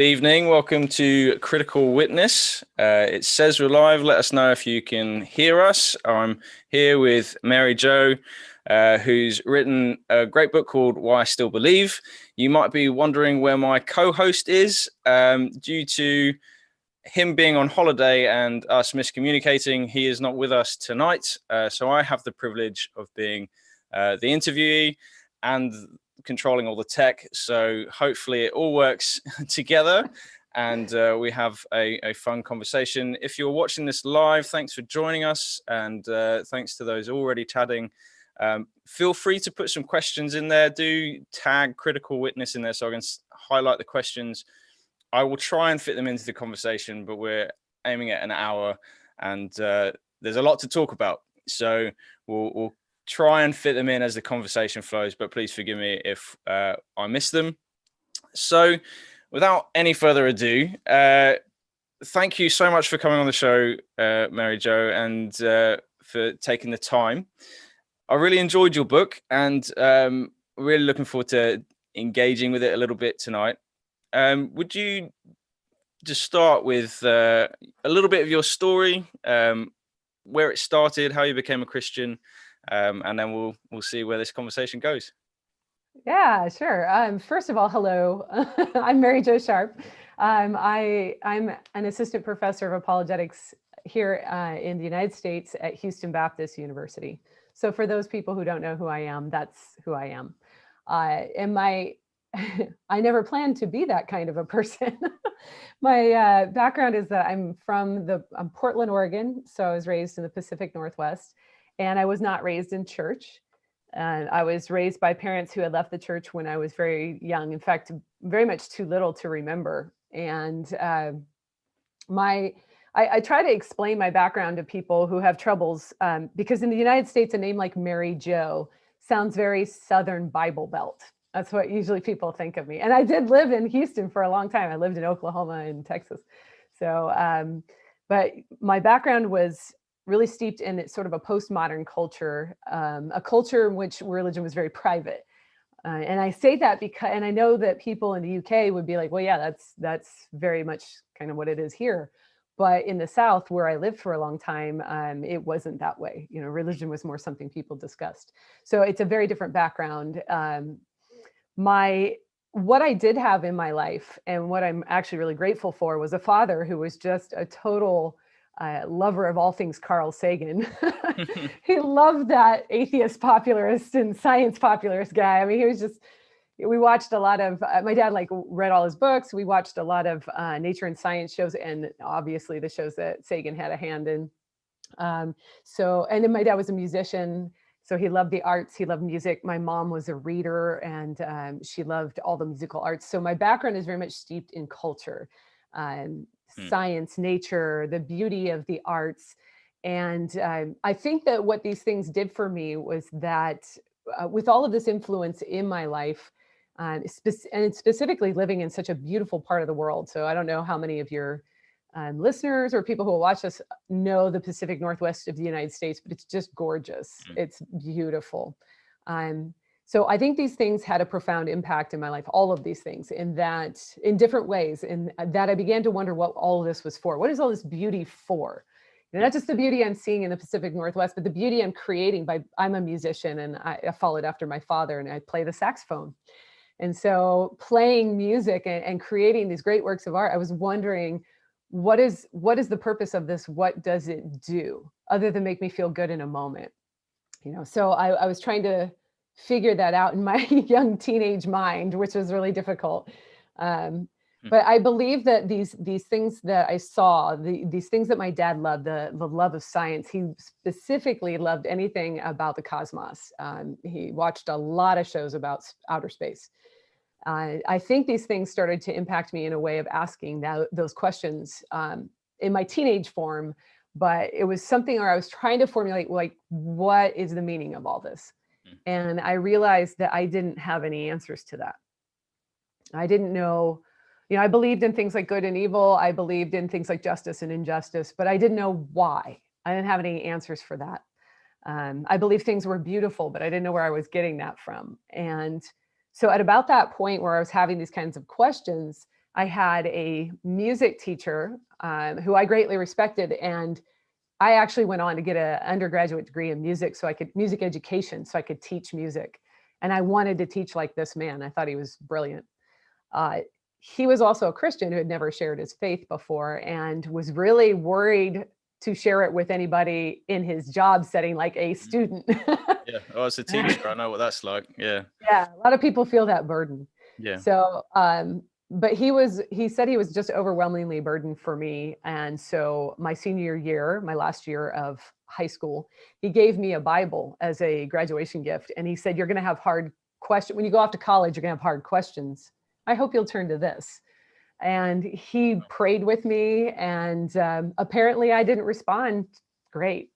Evening, welcome to Critical Witness. It says we're live. Let us know if you can hear us. I'm here with Mary Jo, who's written a great book called Why I Still Believe. You might be wondering where my co-host is. Due to him being on holiday and us miscommunicating, he is not with us tonight. So I have the privilege of being the interviewee and controlling all the tech, so hopefully it all works together and we have a fun conversation. If you're watching this live, thanks for joining us, and thanks to those already chatting. Feel free to put some questions in there. Do tag Critical Witness in there so I can highlight the questions. I will try and fit them into the conversation, but we're aiming at an hour and there's a lot to talk about, so we'll try and fit them in as the conversation flows, but please forgive me if I miss them. So without any further ado, thank you so much for coming on the show, Mary Jo, and for taking the time. I really enjoyed your book and really looking forward to engaging with it a little bit tonight. Would you just start with a little bit of your story, where it started, how you became a Christian, and then we'll see where this conversation goes. Yeah, sure. First of all, hello. I'm Mary Jo Sharp. I'm an assistant professor of apologetics here in the United States at Houston Baptist University. So for those people who don't know who I am, that's who I am. And I never planned to be that kind of a person. My background is that I'm from Portland, Oregon. So I was raised in the Pacific Northwest. And I was not raised in church. And I was raised by parents who had left the church when I was very young. In fact, very much too little to remember. And I try to explain my background to people who have troubles because in the United States, a name like Mary Jo sounds very Southern Bible Belt. That's what usually people think of me. And I did live in Houston for a long time. I lived in Oklahoma and Texas. So, but my background was really steeped in sort of a postmodern culture, a culture in which religion was very private. And I say that because, and I know that people in the UK would be like, well, yeah, that's very much kind of what it is here. But in the South, where I lived for a long time, it wasn't that way. You know, religion was more something people discussed. So it's a very different background. What I did have in my life, and what I'm actually really grateful for, was a father who was just a total lover of all things Carl Sagan. He loved that atheist popularist and science popularist guy. I mean, we watched a lot of, my dad read all his books. We watched a lot of nature and science shows, and obviously the shows that Sagan had a hand in. And then my dad was a musician. So he loved the arts, he loved music. My mom was a reader, and she loved all the musical arts. So my background is very much steeped in culture. Science, nature, the beauty of the arts. And I think that what these things did for me was that with all of this influence in my life, and specifically living in such a beautiful part of the world. So I don't know how many of your listeners or people who will watch us know the Pacific Northwest of the United States, but it's just gorgeous. It's beautiful. So I think these things had a profound impact in my life, all of these things, in different ways, and that I began to wonder what all of this was for. What is all this beauty for? And not just the beauty I'm seeing in the Pacific Northwest, but the beauty I'm creating I'm a musician, and I followed after my father, and I play the saxophone. And so playing music and creating these great works of art, I was wondering, what is the purpose of this? What does it do other than make me feel good in a moment? You know, so I was trying to figure that out in my young teenage mind, which was really difficult. But I believe that these things that I saw, these things that my dad loved, the love of science, he specifically loved anything about the cosmos. He watched a lot of shows about outer space. I think these things started to impact me in a way of asking those questions in my teenage form, but it was something where I was trying to formulate, like, what is the meaning of all this? And I realized that I didn't have any answers to that. I didn't know, I believed in things like good and evil. I believed in things like justice and injustice, but I didn't know why. I didn't have any answers for that. I believed things were beautiful, but I didn't know where I was getting that from. And so at about that point where I was having these kinds of questions, I had a music teacher who I greatly respected, and I actually went on to get an undergraduate degree in music, music education, so I could teach music. And I wanted to teach like this man. I thought he was brilliant. Uh, he was also a Christian who had never shared his faith before and was really worried to share it with anybody in his job setting, like a student. Yeah. Oh, as a teacher, I know what that's like. Yeah. Yeah, a lot of people feel that burden. Yeah. So, but he said he was just overwhelmingly burdened for me. And so my senior year, my last year of high school, he gave me a Bible as a graduation gift. And he said, you're going to have hard questions. When you go off to college, you're going to have hard questions. I hope you'll turn to this. And he prayed with me. And apparently I didn't respond great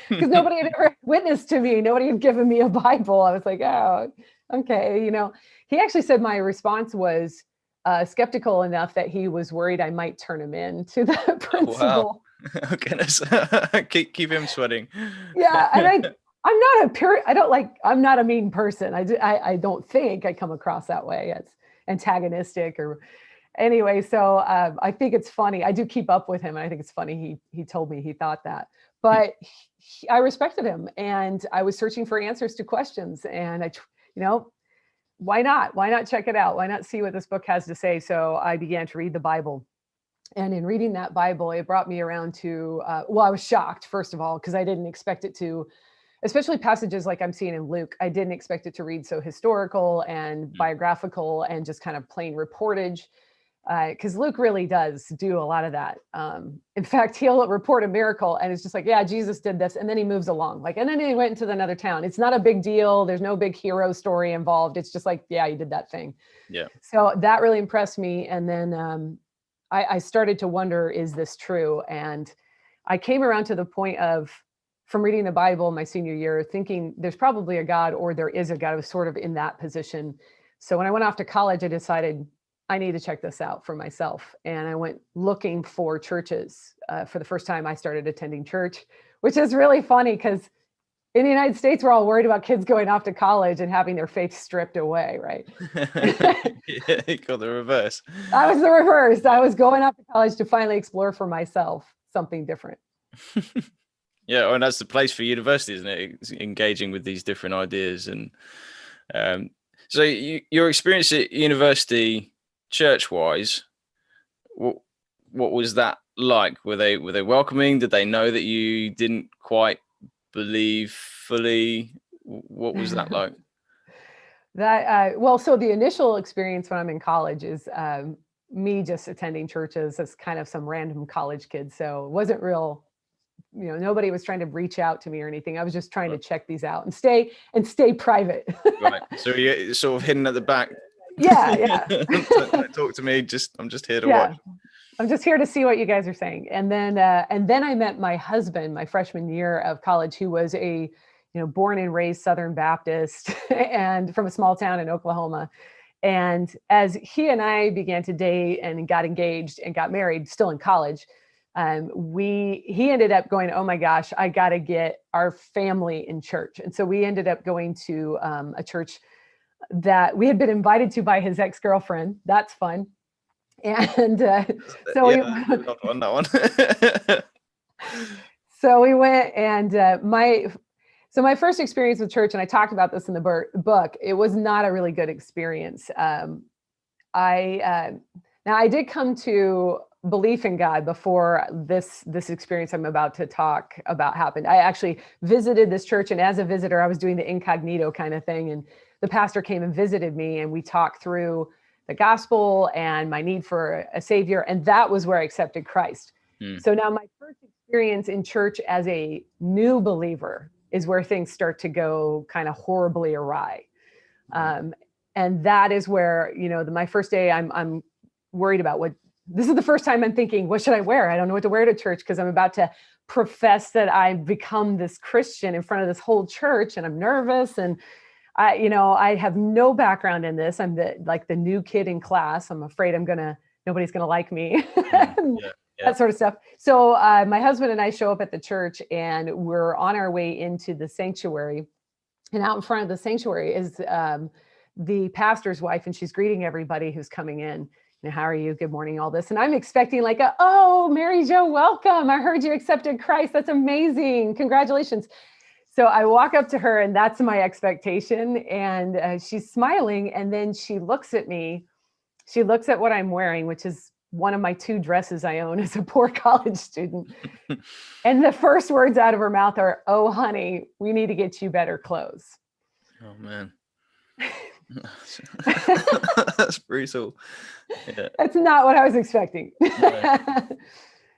because nobody had ever witnessed to me. Nobody had given me a Bible. I was like, oh, okay. You know, he actually said my response was skeptical enough that he was worried I might turn him in to the principal. Wow. Oh, goodness. keep him sweating. Yeah. And I'm not a mean person. I don't think I come across that way as antagonistic or anyway. So I think it's funny. I do keep up with him. And I think it's funny. He told me he thought that, but I respected him, and I was searching for answers to questions, and why not? Why not check it out? Why not see what this book has to say? So I began to read the Bible. And in reading that Bible, it brought me around to, I was shocked, first of all, because I didn't expect it to, especially passages like I'm seeing in Luke, I didn't expect it to read so historical and biographical and just kind of plain reportage, because Luke really does do a lot of that. In fact, he'll report a miracle and it's just like, yeah, Jesus did this. And then he moves along, and then he went into another town. It's not a big deal. There's no big hero story involved. It's just like, yeah, he did that thing. Yeah. So that really impressed me. And then I started to wonder, is this true? And I came around to the point of, from reading the Bible my senior year, thinking there's probably a God, or there is a God. I was sort of in that position. So when I went off to college, I decided I need to check this out for myself. And I went looking for churches. For the first time, I started attending church, which is really funny because in the United States, we're all worried about kids going off to college and having their faith stripped away, right? Yeah, you got the reverse. I was the reverse. I was going off to college to finally explore for myself something different. Yeah, and that's the place for university, isn't it? It's engaging with these different ideas. And so your experience at university, church-wise, what was that like? Were they welcoming? Did they know that you didn't quite believe fully? What was that like? So the initial experience when I'm in college is me just attending churches as kind of some random college kid. So it wasn't real, nobody was trying to reach out to me or anything. I was just trying to check these out and stay private. Right. So you're sort of hidden at the back. Yeah. Don't talk to me. I'm just here to watch. I'm just here to see what you guys are saying. And then I met my husband my freshman year of college, who was a, born and raised Southern Baptist and from a small town in Oklahoma. And as he and I began to date and got engaged and got married, still in college, he ended up going, oh my gosh, I got to get our family in church. And so we ended up going to a church that we had been invited to by his ex-girlfriend. That's fun. And so on that one. So we went, and my first experience with church, and I talked about this in the book, it was not a really good experience. Now I did come to belief in God before this experience I'm about to talk about happened. I actually visited this church, and as a visitor, I was doing the incognito kind of thing, and the pastor came and visited me, and we talked through the gospel and my need for a savior, and that was where I accepted Christ. So now my first experience in church as a new believer is where things start to go kind of horribly awry. And that is where, my first day, I'm worried about this is the first time I'm thinking, what should I wear? I don't know what to wear to church, because I'm about to profess that I've become this Christian in front of this whole church, and I'm nervous. And I have no background in this. I'm the new kid in class. I'm afraid nobody's gonna like me. That sort of stuff. So my husband and I show up at the church, and we're on our way into the sanctuary. And out in front of the sanctuary is the pastor's wife, and she's greeting everybody who's coming in. How are you? Good morning, all this. And I'm expecting like, oh, Mary Jo, welcome. I heard you accepted Christ. That's amazing. Congratulations. So I walk up to her and that's my expectation. And she's smiling. And then she looks at me. She looks at what I'm wearing, which is one of my 2 dresses I own as a poor college student. And the first words out of her mouth are, oh, honey, we need to get you better clothes. Oh, man. That's brutal. Yeah. That's not what I was expecting. Right.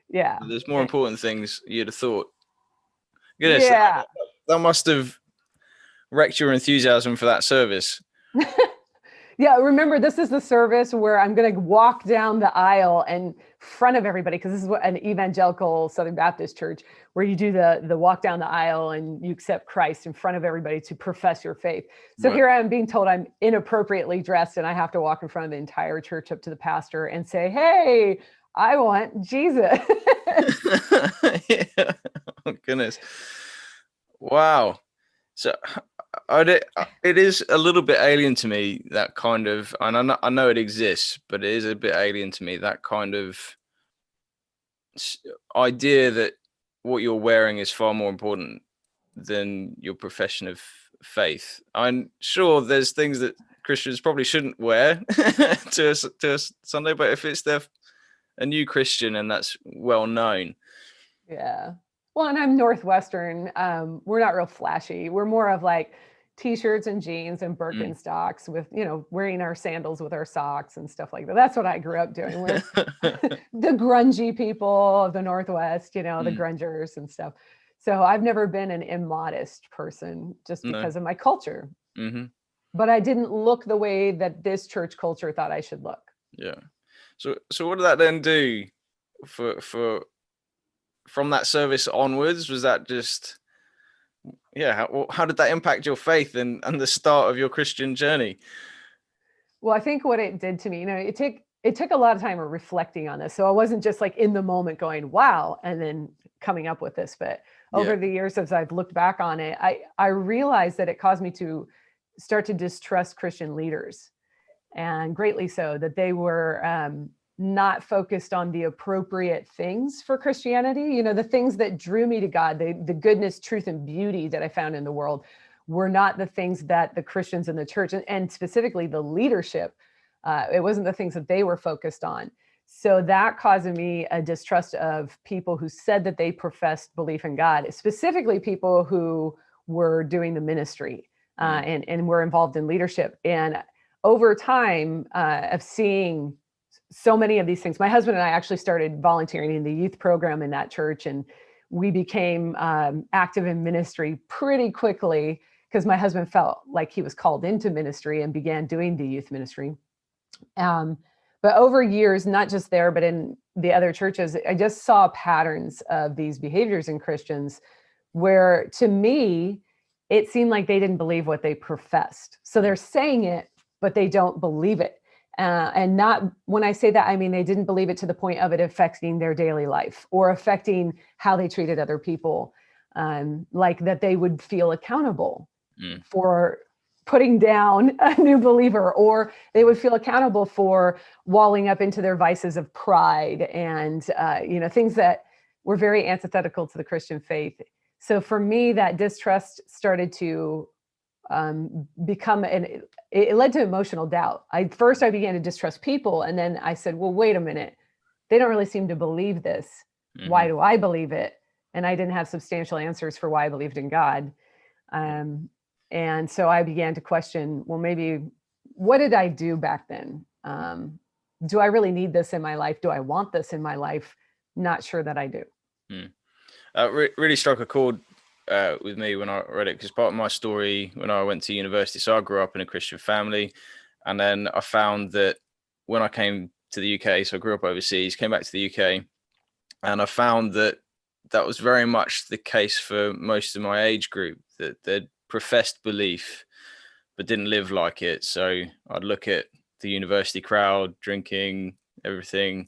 Yeah. There's more important things you'd have thought. Goodness, Yeah. that must have wrecked your enthusiasm for that service. Yeah, remember, this is the service where I'm going to walk down the aisle in front of everybody, because this is what an evangelical Southern Baptist church, where you do the walk down the aisle and you accept Christ in front of everybody to profess your faith. So Right. Here I am being told I'm inappropriately dressed and I have to walk in front of the entire church up to the pastor and say, hey, I want Jesus. Yeah. Oh, goodness. Wow. So it is a little bit alien to me, that kind of, and I know it exists, but it is a bit alien to me, that kind of idea that what you're wearing is far more important than your profession of faith. I'm sure there's things that Christians probably shouldn't wear to a Sunday, but if it's a new Christian and that's well known. Yeah. Well, and I'm Northwestern. We're not real flashy. We're more of like t-shirts and jeans and Birkenstocks with, wearing our sandals with our socks and stuff like that. That's what I grew up doing. We're the grungy people of the Northwest, the grungers and stuff. So I've never been an immodest person just because of my culture. Mm-hmm. But I didn't look the way that this church culture thought I should look. Yeah. So what did that then do for from that service onwards? Was that just, how did that impact your faith and the start of your Christian journey? Well, I think what it did to me, it took a lot of time of reflecting on this. So I wasn't just like in the moment going, wow, and then coming up with this. But over the years, as I've looked back on it, I realized that it caused me to start to distrust Christian leaders, and greatly so, that they were not focused on the appropriate things for Christianity. The things that drew me to God, the goodness, truth, and beauty that I found in the world were not the things that the Christians in the church, and specifically the leadership, it wasn't the things that they were focused on. So that caused me a distrust of people who said that they professed belief in God, specifically people who were doing the ministry and were involved in leadership. And over time of seeing so many of these things, my husband and I actually started volunteering in the youth program in that church, and we became active in ministry pretty quickly because my husband felt like he was called into ministry and began doing the youth ministry. But over years, not just there, but in the other churches, I just saw patterns of these behaviors in Christians where, to me, it seemed like they didn't believe what they professed. So they're saying it, but they don't believe it. And not, when I say that, I mean they didn't believe it to the point of it affecting their daily life or affecting how they treated other people, like that they would feel accountable for putting down a new believer, or they would feel accountable for walling up into their vices of pride and things that were very antithetical to the Christian faith. So for me, that distrust started to become it led to emotional doubt. First I began to distrust people, and then I said, well, wait a minute, they don't really seem to believe this. Why do I believe it? And I didn't have substantial answers for why I believed in God. And so I began to question, well, maybe what did I do back then? Do I really need this in my life? Do I want this in my life? Not sure that I do. Really struck a chord with me when I read it, because part of my story when I went to university, so I grew up in a Christian family, and then I found that when I came to the UK, so I grew up overseas, came back to the UK, and I found that was very much the case for most of my age group, that they'd professed belief but didn't live like it. So I'd look at the university crowd drinking everything,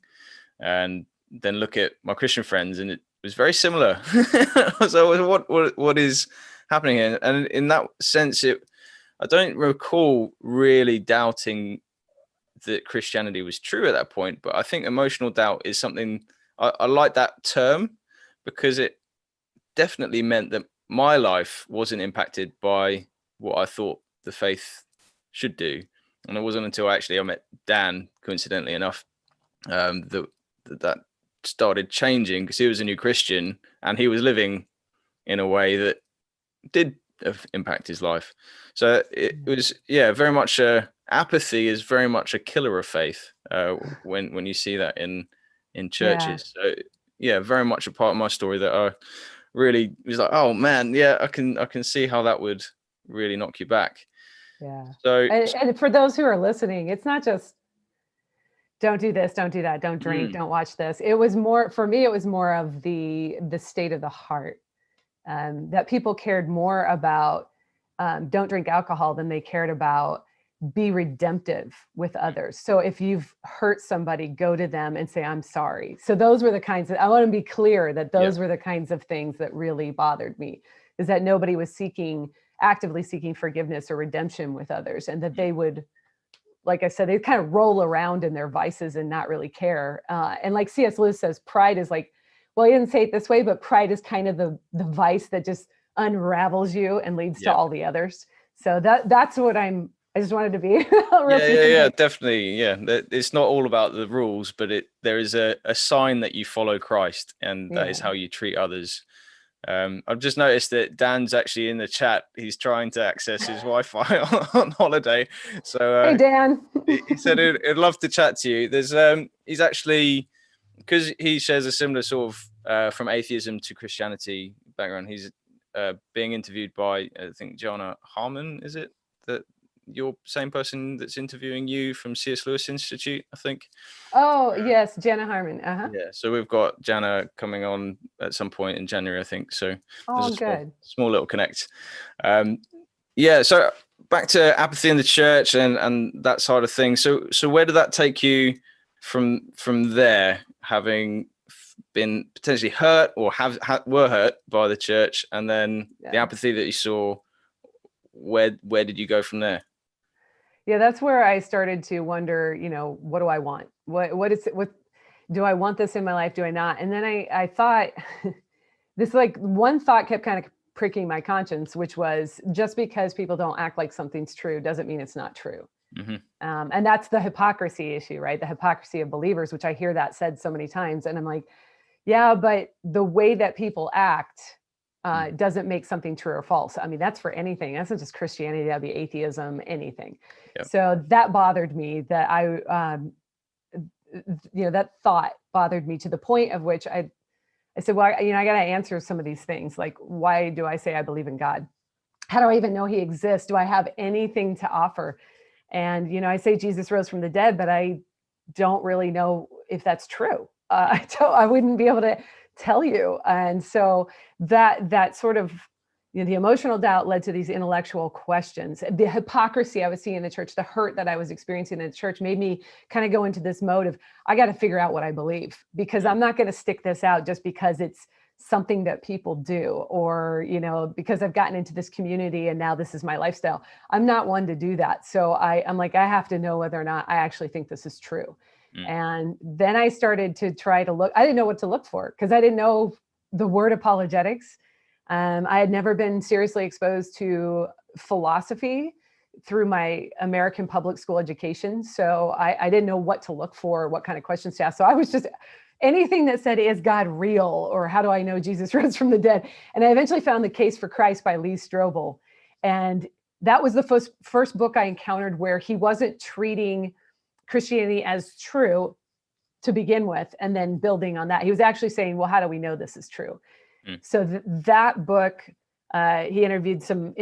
and then look at my Christian friends, and it was very similar. So what is happening here? And in that sense, I don't recall really doubting that Christianity was true at that point. But I think emotional doubt is something I like that term, because it definitely meant that my life wasn't impacted by what I thought the faith should do. And it wasn't until actually I met Dan, coincidentally enough, that started changing, because he was a new Christian and he was living in a way that did impact his life. So it was, very much apathy is very much a killer of faith when you see that in churches. So very much a part of my story that I really was like, oh man, I can see how that would really knock you back. So and for those who are listening, it's not just don't do this, don't do that, don't drink, don't watch this. It was more, for me, it was more of the state of the heart, that people cared more about don't drink alcohol than they cared about be redemptive with others. So if you've hurt somebody, go to them and say, I'm sorry. So those were the kinds of, I want to be clear that those were the kinds of things that really bothered me, is that nobody was actively seeking forgiveness or redemption with others, and that they would, like I said, they kind of roll around in their vices and not really care. And like C.S. Lewis says, pride is like, well, he didn't say it this way, but pride is kind of the vice that just unravels you and leads to all the others. So that's what I just wanted to be definitely. It's not all about the rules, but there is a sign that you follow Christ, and that is how you treat others. I've just noticed that Dan's actually in the chat. He's trying to access his Wi-Fi on holiday. So hey Dan. He said he'd love to chat to you. There's he's actually, because he shares a similar sort of from atheism to Christianity background. He's being interviewed by, I think, Jonah Harmon. Is it that you're same person that's interviewing you from C.S. Lewis Institute, I think? Oh yes, Jana Harmon. Yeah, so we've got Jana coming on at some point in January, I think. So there's a small little connect. So back to apathy in the church and that side of things. So where did that take you from there, having been potentially hurt or were hurt by the church, and then the apathy that you saw? Where did you go from there? Yeah, that's where I started to wonder, what do I want? What do I want this in my life? Do I not? And then I thought this, like, one thought kept kind of pricking my conscience, which was, just because people don't act like something's true doesn't mean it's not true. Mm-hmm. And that's the hypocrisy issue, right? The hypocrisy of believers, which I hear that said so many times. And I'm like, yeah, but the way that people act doesn't make something true or false. I mean, that's for anything. That's not just Christianity, that'd be atheism, anything. Yep. So that bothered me, that that thought bothered me to the point of which I said, well, I got to answer some of these things. Like, why do I say I believe in God? How do I even know he exists? Do I have anything to offer? And, I say Jesus rose from the dead, but I don't really know if that's true. I wouldn't be able to tell you. And so that sort of, the emotional doubt led to these intellectual questions. The hypocrisy I was seeing in the church, the hurt that I was experiencing in the church, made me kind of go into this mode of, I got to figure out what I believe, because I'm not going to stick this out just because it's something that people do, or, because I've gotten into this community and now this is my lifestyle. I'm not one to do that. So I'm like, I have to know whether or not I actually think this is true. And then I started to try to look. I didn't know what to look for, because I didn't know the word apologetics. I had never been seriously exposed to philosophy through my American public school education. So I didn't know what to look for, what kind of questions to ask. So I was just, anything that said, is God real? Or how do I know Jesus rose from the dead? And I eventually found The Case for Christ by Lee Strobel. And that was the first book I encountered where he wasn't treating Christianity as true to begin with and then building on that. He was actually saying, well, how do we know this is true? So that book, he interviewed some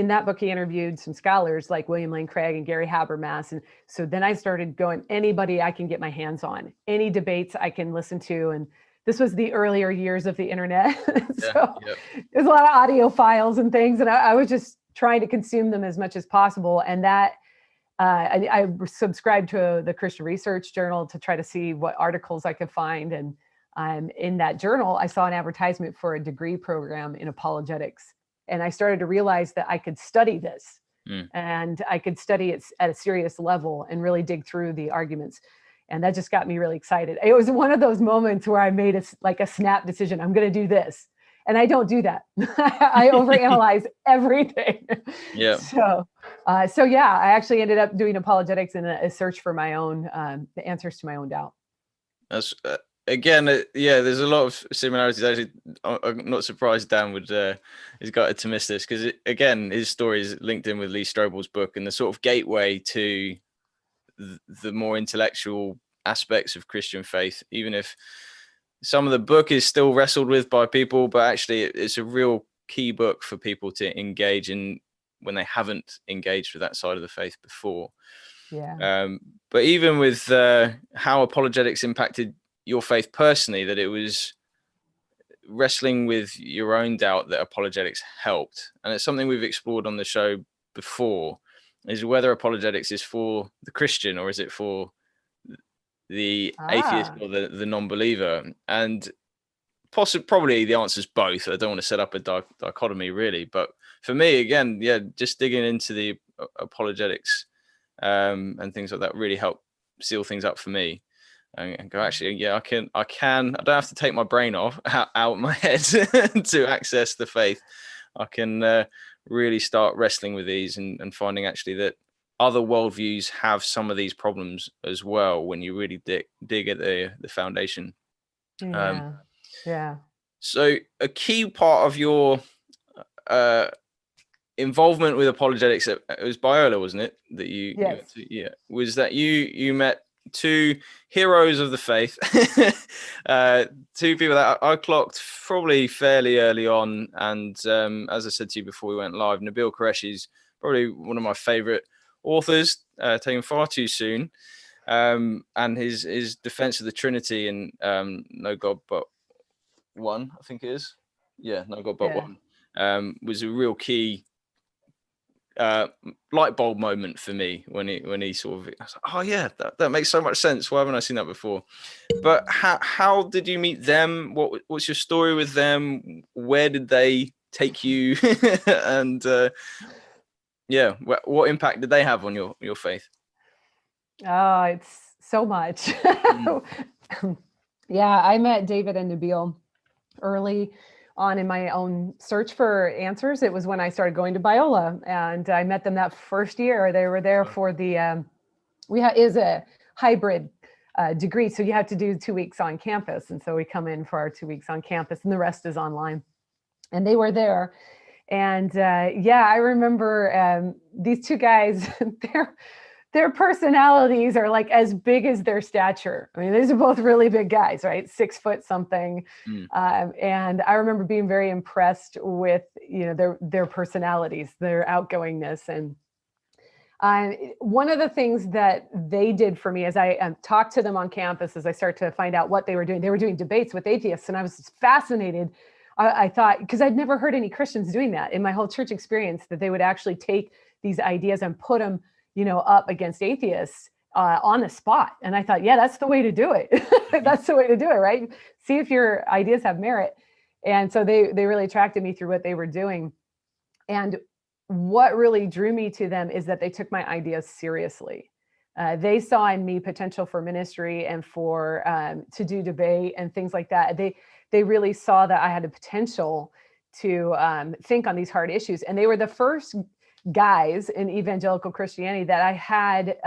scholars like William Lane Craig and Gary Habermas. And so then I started going, anybody I can get my hands on, any debates I can listen to. And this was the earlier years of the internet. There's a lot of audio files and things. And I was just trying to consume them as much as possible. And that I subscribed to the Christian Research Journal to try to see what articles I could find. And in that journal, I saw an advertisement for a degree program in apologetics. And I started to realize that I could study this Mm. and I could study it at a serious level and really dig through the arguments. And that just got me really excited. It was one of those moments where I made a snap decision. I'm going to do this. And I don't do that. I overanalyze everything. Yeah. So yeah, I actually ended up doing apologetics in a search for my own the answers to my own doubt. That's again, yeah. There's a lot of similarities. Actually, I'm not surprised Dan would is gutted to miss this because again, his story is linked in with Lee Strobel's book and the sort of gateway to the more intellectual aspects of Christian faith. Even if some of the book is still wrestled with by people, but actually, it's a real key book for people to engage in when they haven't engaged with that side of the faith before. Yeah. But even with how apologetics impacted your faith personally, that it was wrestling with your own doubt that apologetics helped. And it's something we've explored on the show before, is whether apologetics is for the Christian or is it for the atheist or the non-believer. And probably the answer is both. I don't want to set up a dichotomy really. But for me, again, yeah, just digging into the apologetics and things like that really help seal things up for me and go, actually, yeah, I don't have to take my brain out of my head to access the faith. I can really start wrestling with these and finding actually that other worldviews have some of these problems as well when you really dig at the foundation. Yeah. So a key part of your involvement with apologetics, it was Biola, wasn't it? That you went to, yeah, was that you met two heroes of the faith, two people that I clocked probably fairly early on, and as I said to you before we went live, Nabeel Qureshi is probably one of my favorite authors, taken far too soon, and his defense of the Trinity and no God but one, I think it is, no God but one, was a real key light bulb moment for me when he sort of, I was like, oh yeah, that makes so much sense. Why haven't I seen that before? But how did you meet them? What's your story with them? Where did they take you? And what impact did they have on your faith? Oh, it's so much. Yeah, I met David and Nabeel early on in my own search for answers. It was when I started going to Biola, and I met them that first year. They were there for the is a hybrid degree, so you have to do 2 weeks on campus, and so we come in for our 2 weeks on campus, and the rest is online. And they were there, and I remember these two guys. Their personalities are like as big as their stature. I mean, these are both really big guys, right? 6 foot something. And I remember being very impressed with, their personalities, their outgoingness. And one of the things that they did for me as I talked to them on campus, as I started to find out what they were doing debates with atheists. And I was fascinated. I thought, because I'd never heard any Christians doing that in my whole church experience, that they would actually take these ideas and put them up against atheists on the spot. And I thought, yeah, that's the way to do it. That's the way to do it, right? See if your ideas have merit. And so they really attracted me through what they were doing. And what really drew me to them is that they took my ideas seriously. They saw in me potential for ministry and for to do debate and things like that. They really saw that I had the potential to think on these hard issues. And they were the first guys in evangelical Christianity that I had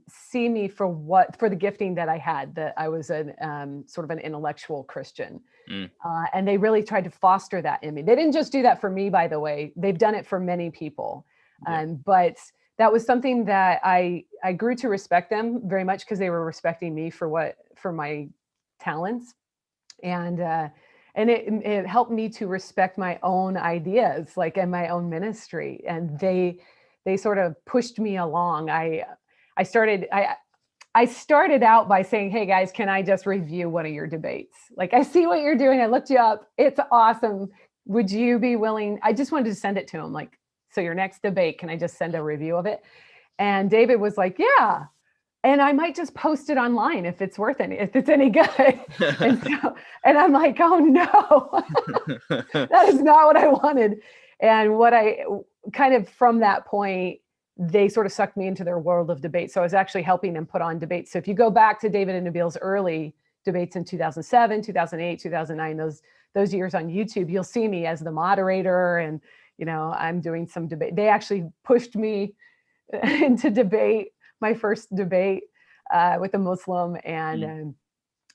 see me for the gifting that I had, that I was sort of an intellectual Christian. And they really tried to foster that in me. They didn't just do that for me, by the way. They've done it for many people. But that was something that I grew to respect them very much, because they were respecting me for my talents. And it helped me to respect my own ideas, like in my own ministry. And they sort of pushed me along. I started out by saying, hey guys, can I just review one of your debates? Like, I see what you're doing. I looked you up. It's awesome. Would you be willing? I just wanted to send it to him. Like, so your next debate, can I just send a review of it? And David was like, yeah. And I might just post it online if it's any good. And I'm like, oh no, that is not what I wanted. And what I kind of, from that point, they sort of sucked me into their world of debate. So I was actually helping them put on debates. So if you go back to David and Nabeel's early debates in 2007, 2008, 2009, those years on YouTube, you'll see me as the moderator, and I'm doing some debate. They actually pushed me into debate, my first debate with a Muslim, and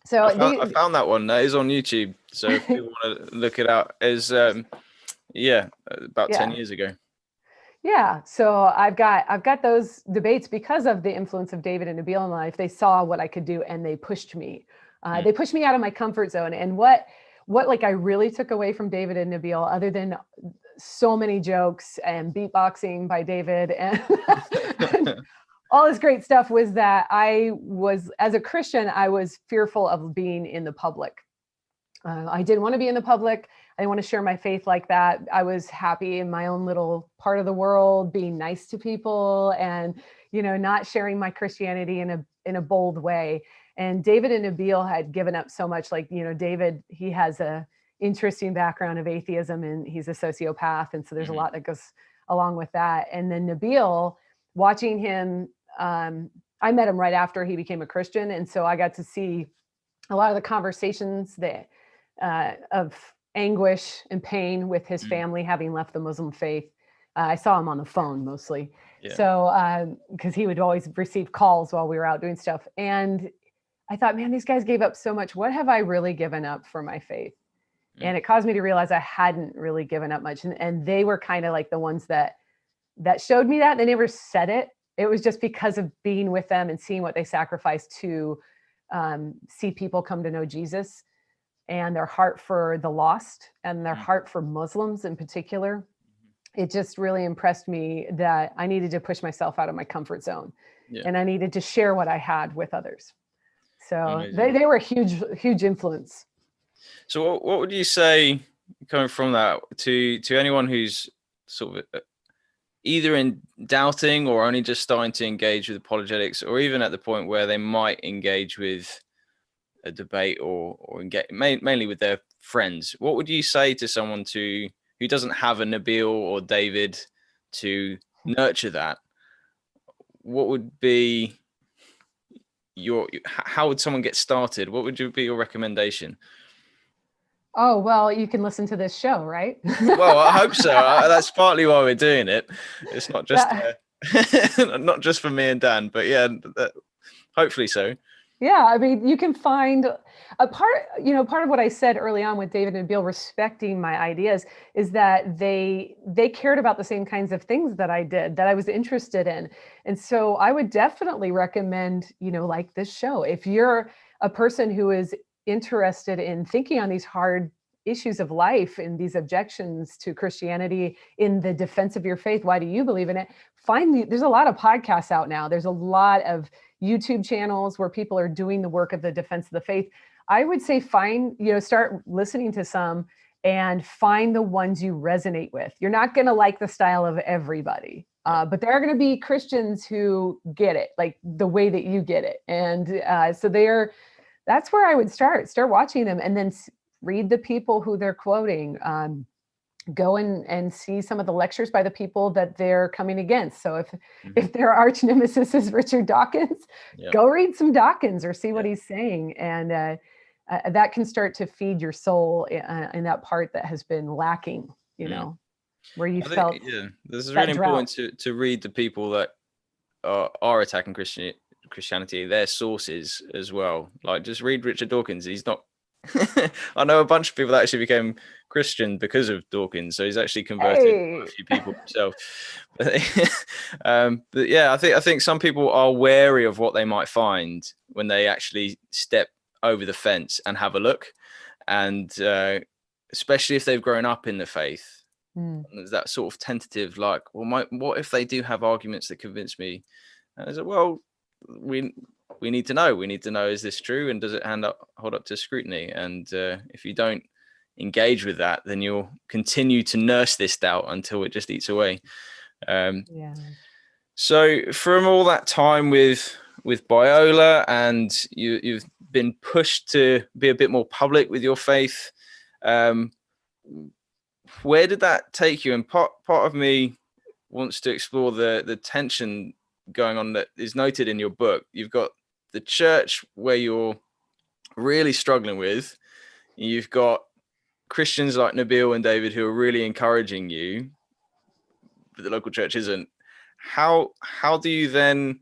so I found that one. That is on YouTube. So if people want to look it out, is about 10 years ago. Yeah, so I've got those debates because of the influence of David and Nabeel in my life. They saw what I could do, and they pushed me. They pushed me out of my comfort zone. And what like I really took away from David and Nabeel, other than so many jokes and beatboxing by David and, and all this great stuff, was that as a Christian, I was fearful of being in the public. I didn't want to be in the public. I didn't want to share my faith like that. I was happy in my own little part of the world, being nice to people, and not sharing my Christianity in a bold way. And David and Nabeel had given up so much. Like, David, he has a interesting background of atheism, and he's a sociopath, and so there's a lot that goes along with that. And then Nabeel, watching him, I met him right after he became a Christian, and so I got to see a lot of the conversations that of anguish and pain with his family having left the Muslim faith. I saw him on the phone mostly. Yeah. So, because he would always receive calls while we were out doing stuff. And I thought, man, these guys gave up so much. What have I really given up for my faith? And it caused me to realize I hadn't really given up much. And they were kind of like the ones that showed me that. They never said it. It was just because of being with them and seeing what they sacrificed to see people come to know Jesus, and their heart for the lost, and their heart for Muslims in particular. It just really impressed me that I needed to push myself out of my comfort zone, and I needed to share what I had with others. So they were a huge influence. So what would you say, coming from that, to anyone who's sort of either in doubting or only just starting to engage with apologetics, or even at the point where they might engage with a debate or engage mainly with their friends? What would you say to someone who doesn't have a Nabeel or David to nurture that? What would be how would someone get started? What would be your recommendation? Oh, well, you can listen to this show, right? Well, I hope so. That's partly why we're doing it. It's not just not just for me and Dan, but hopefully so. Yeah, I mean, you can find a part of what I said early on with David and Nabeel respecting my ideas is that they cared about the same kinds of things that I did, that I was interested in. And so I would definitely recommend, like this show, if you're a person who is interested in thinking on these hard issues of life and these objections to Christianity in the defense of your faith. Why do you believe in it? There's a lot of podcasts out now. There's a lot of YouTube channels where people are doing the work of the defense of the faith. I would say start listening to some and find the ones you resonate with. You're not going to like the style of everybody, but there are going to be Christians who get it, like the way that you get it. And that's where I would start watching them, and then read the people who they're quoting. Go and see some of the lectures by the people that they're coming against. So if their arch nemesis is Richard Dawkins, go read some Dawkins or see what he's saying. And that can start to feed your soul in that part that has been lacking, where you felt. This is really important to read the people that are attacking Christianity, their sources as well. Like, just read Richard Dawkins. He's not I know a bunch of people that actually became Christian because of Dawkins, so he's actually converted a few people himself. But yeah, I think some people are wary of what they might find when they actually step over the fence and have a look, and especially if they've grown up in the faith. There's that sort of tentative, like, well, what if they do have arguments that convince me? And I said, well, we need to know. We need to know, is this true? And does it hold up to scrutiny? And if you don't engage with that, then you'll continue to nurse this doubt until it just eats away. So from all that time with Biola, and you've been pushed to be a bit more public with your faith, where did that take you? And part of me wants to explore the tension going on that is noted in your book. You've got the church where you're really struggling with. You've got Christians like Nabeel and David who are really encouraging you, but the local church isn't. How do you then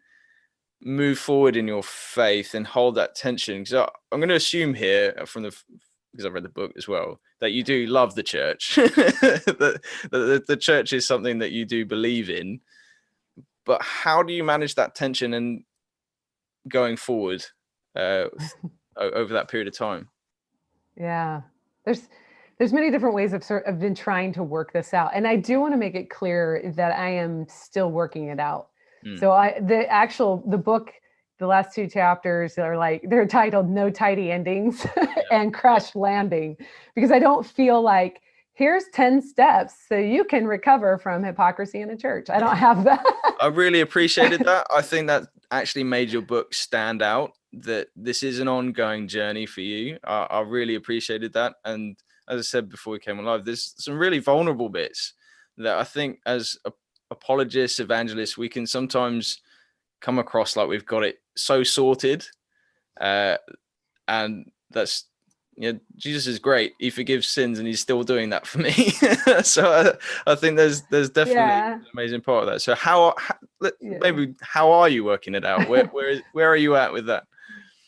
move forward in your faith and hold that tension? Because I'm going to assume here because I've read the book as well, that you do love the church, that the church is something that you do believe in. But how do you manage that tension and going forward over that period of time? Yeah, there's many different ways of been trying to work this out, and I do want to make it clear that I am still working it out. So the book, the last two chapters are like, they're titled "No Tidy Endings" and "Crash Landing," because I don't feel like here's 10 steps so you can recover from hypocrisy in a church. I don't have that. I really appreciated that. I think that actually made your book stand out, that this is an ongoing journey for you. I really appreciated that. And as I said before we came on live, there's some really vulnerable bits that I think as apologists, evangelists, we can sometimes come across like we've got it so sorted. And that's, Jesus is great. He forgives sins and he's still doing that for me. So I think there's definitely an amazing part of that. So maybe how are you working it out? Where are you at with that?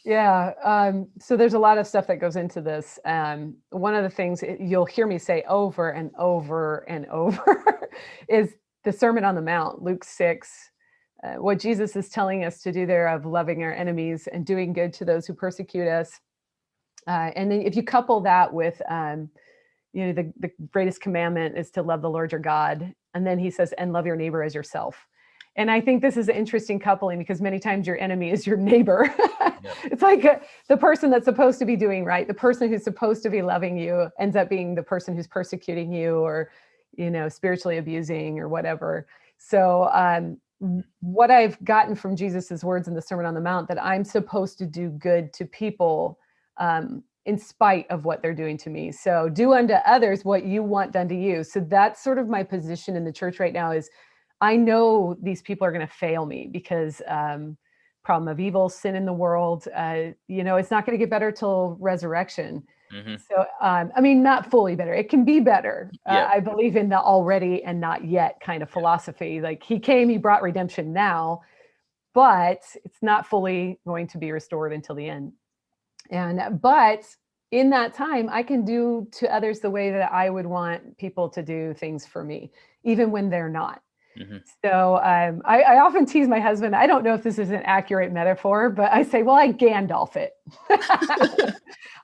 Yeah. So there's a lot of stuff that goes into this. One of the things you'll hear me say over and over and over is the Sermon on the Mount, Luke 6. What Jesus is telling us to do there of loving our enemies and doing good to those who persecute us. And then if you couple that with, the greatest commandment is to love the Lord your God. And then he says, and love your neighbor as yourself. And I think this is an interesting coupling because many times your enemy is your neighbor. Yep. It's like the person that's supposed to be doing right, the person who's supposed to be loving you ends up being the person who's persecuting you or, spiritually abusing or whatever. So what I've gotten from Jesus's words in the Sermon on the Mount, that I'm supposed to do good to people in spite of what they're doing to me. So do unto others what you want done to you. So that's sort of my position in the church right now is I know these people are going to fail me because problem of evil, sin in the world, it's not going to get better till resurrection. Mm-hmm. So, not fully better. It can be better. Yeah. I believe in the already and not yet kind of philosophy. Like he came, he brought redemption now, but it's not fully going to be restored until the end. But in that time, I can do to others the way that I would want people to do things for me, even when they're not. Mm-hmm. So I often tease my husband. I don't know if this is an accurate metaphor, but I say, well, I Gandalf it.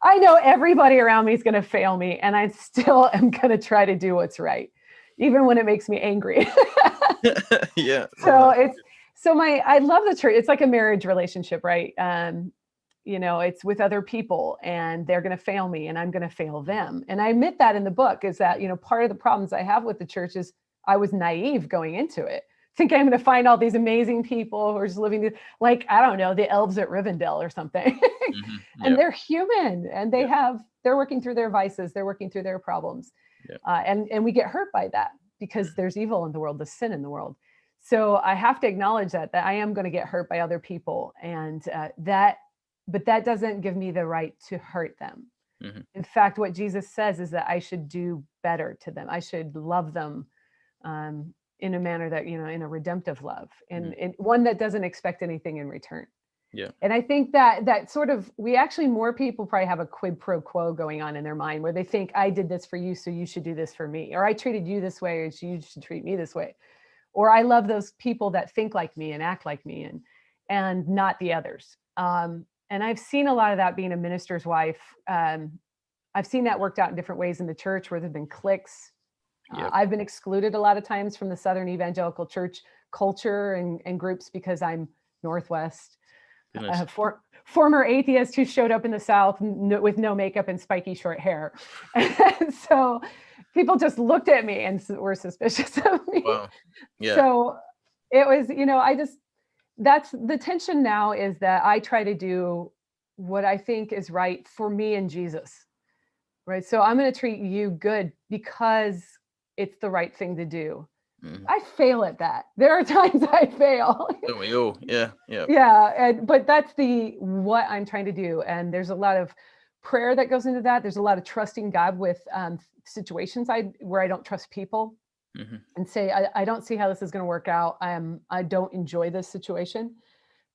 I know everybody around me is going to fail me, and I still am going to try to do what's right, even when it makes me angry. Yeah. I love the church. It's like a marriage relationship, right? It's with other people and they're going to fail me and I'm going to fail them. And I admit that in the book is that, part of the problems I have with the church is I was naive going into it. Thinking I'm going to find all these amazing people who are just living like, I don't know, the elves at Rivendell or something. Mm-hmm. And they're human and they're working through their vices. They're working through their problems. Yep. And we get hurt by that because there's evil in the world, there's sin in the world. So I have to acknowledge that I am going to get hurt by other people and but that doesn't give me the right to hurt them. Mm-hmm. In fact, what Jesus says is that I should do better to them. I should love them in a manner that, in a redemptive love and one that doesn't expect anything in return. Yeah. And I think that sort of, more people probably have a quid pro quo going on in their mind where they think I did this for you, so you should do this for me. Or I treated you this way, so you should treat me this way. Or I love those people that think like me and act like me and not the others. And I've seen a lot of that being a minister's wife. I've seen that worked out in different ways in the church where there've been cliques. Yep. I've been excluded a lot of times from the Southern evangelical church culture and groups because I'm Northwest. Former atheist who showed up in the South with no makeup and spiky short hair. And so people just looked at me and were suspicious of me. Wow. Yeah. So it was, that's the tension now is that I try to do what I think is right for me and Jesus, right? So I'm going to treat you good because it's the right thing to do. Mm. I fail at that. There are times I fail. Don't we all? Yeah. Yeah, but that's what I'm trying to do. And there's a lot of prayer that goes into that. There's a lot of trusting God with situations where I don't trust people Mm-hmm. and say, I don't see how this is going to work out. I don't enjoy this situation,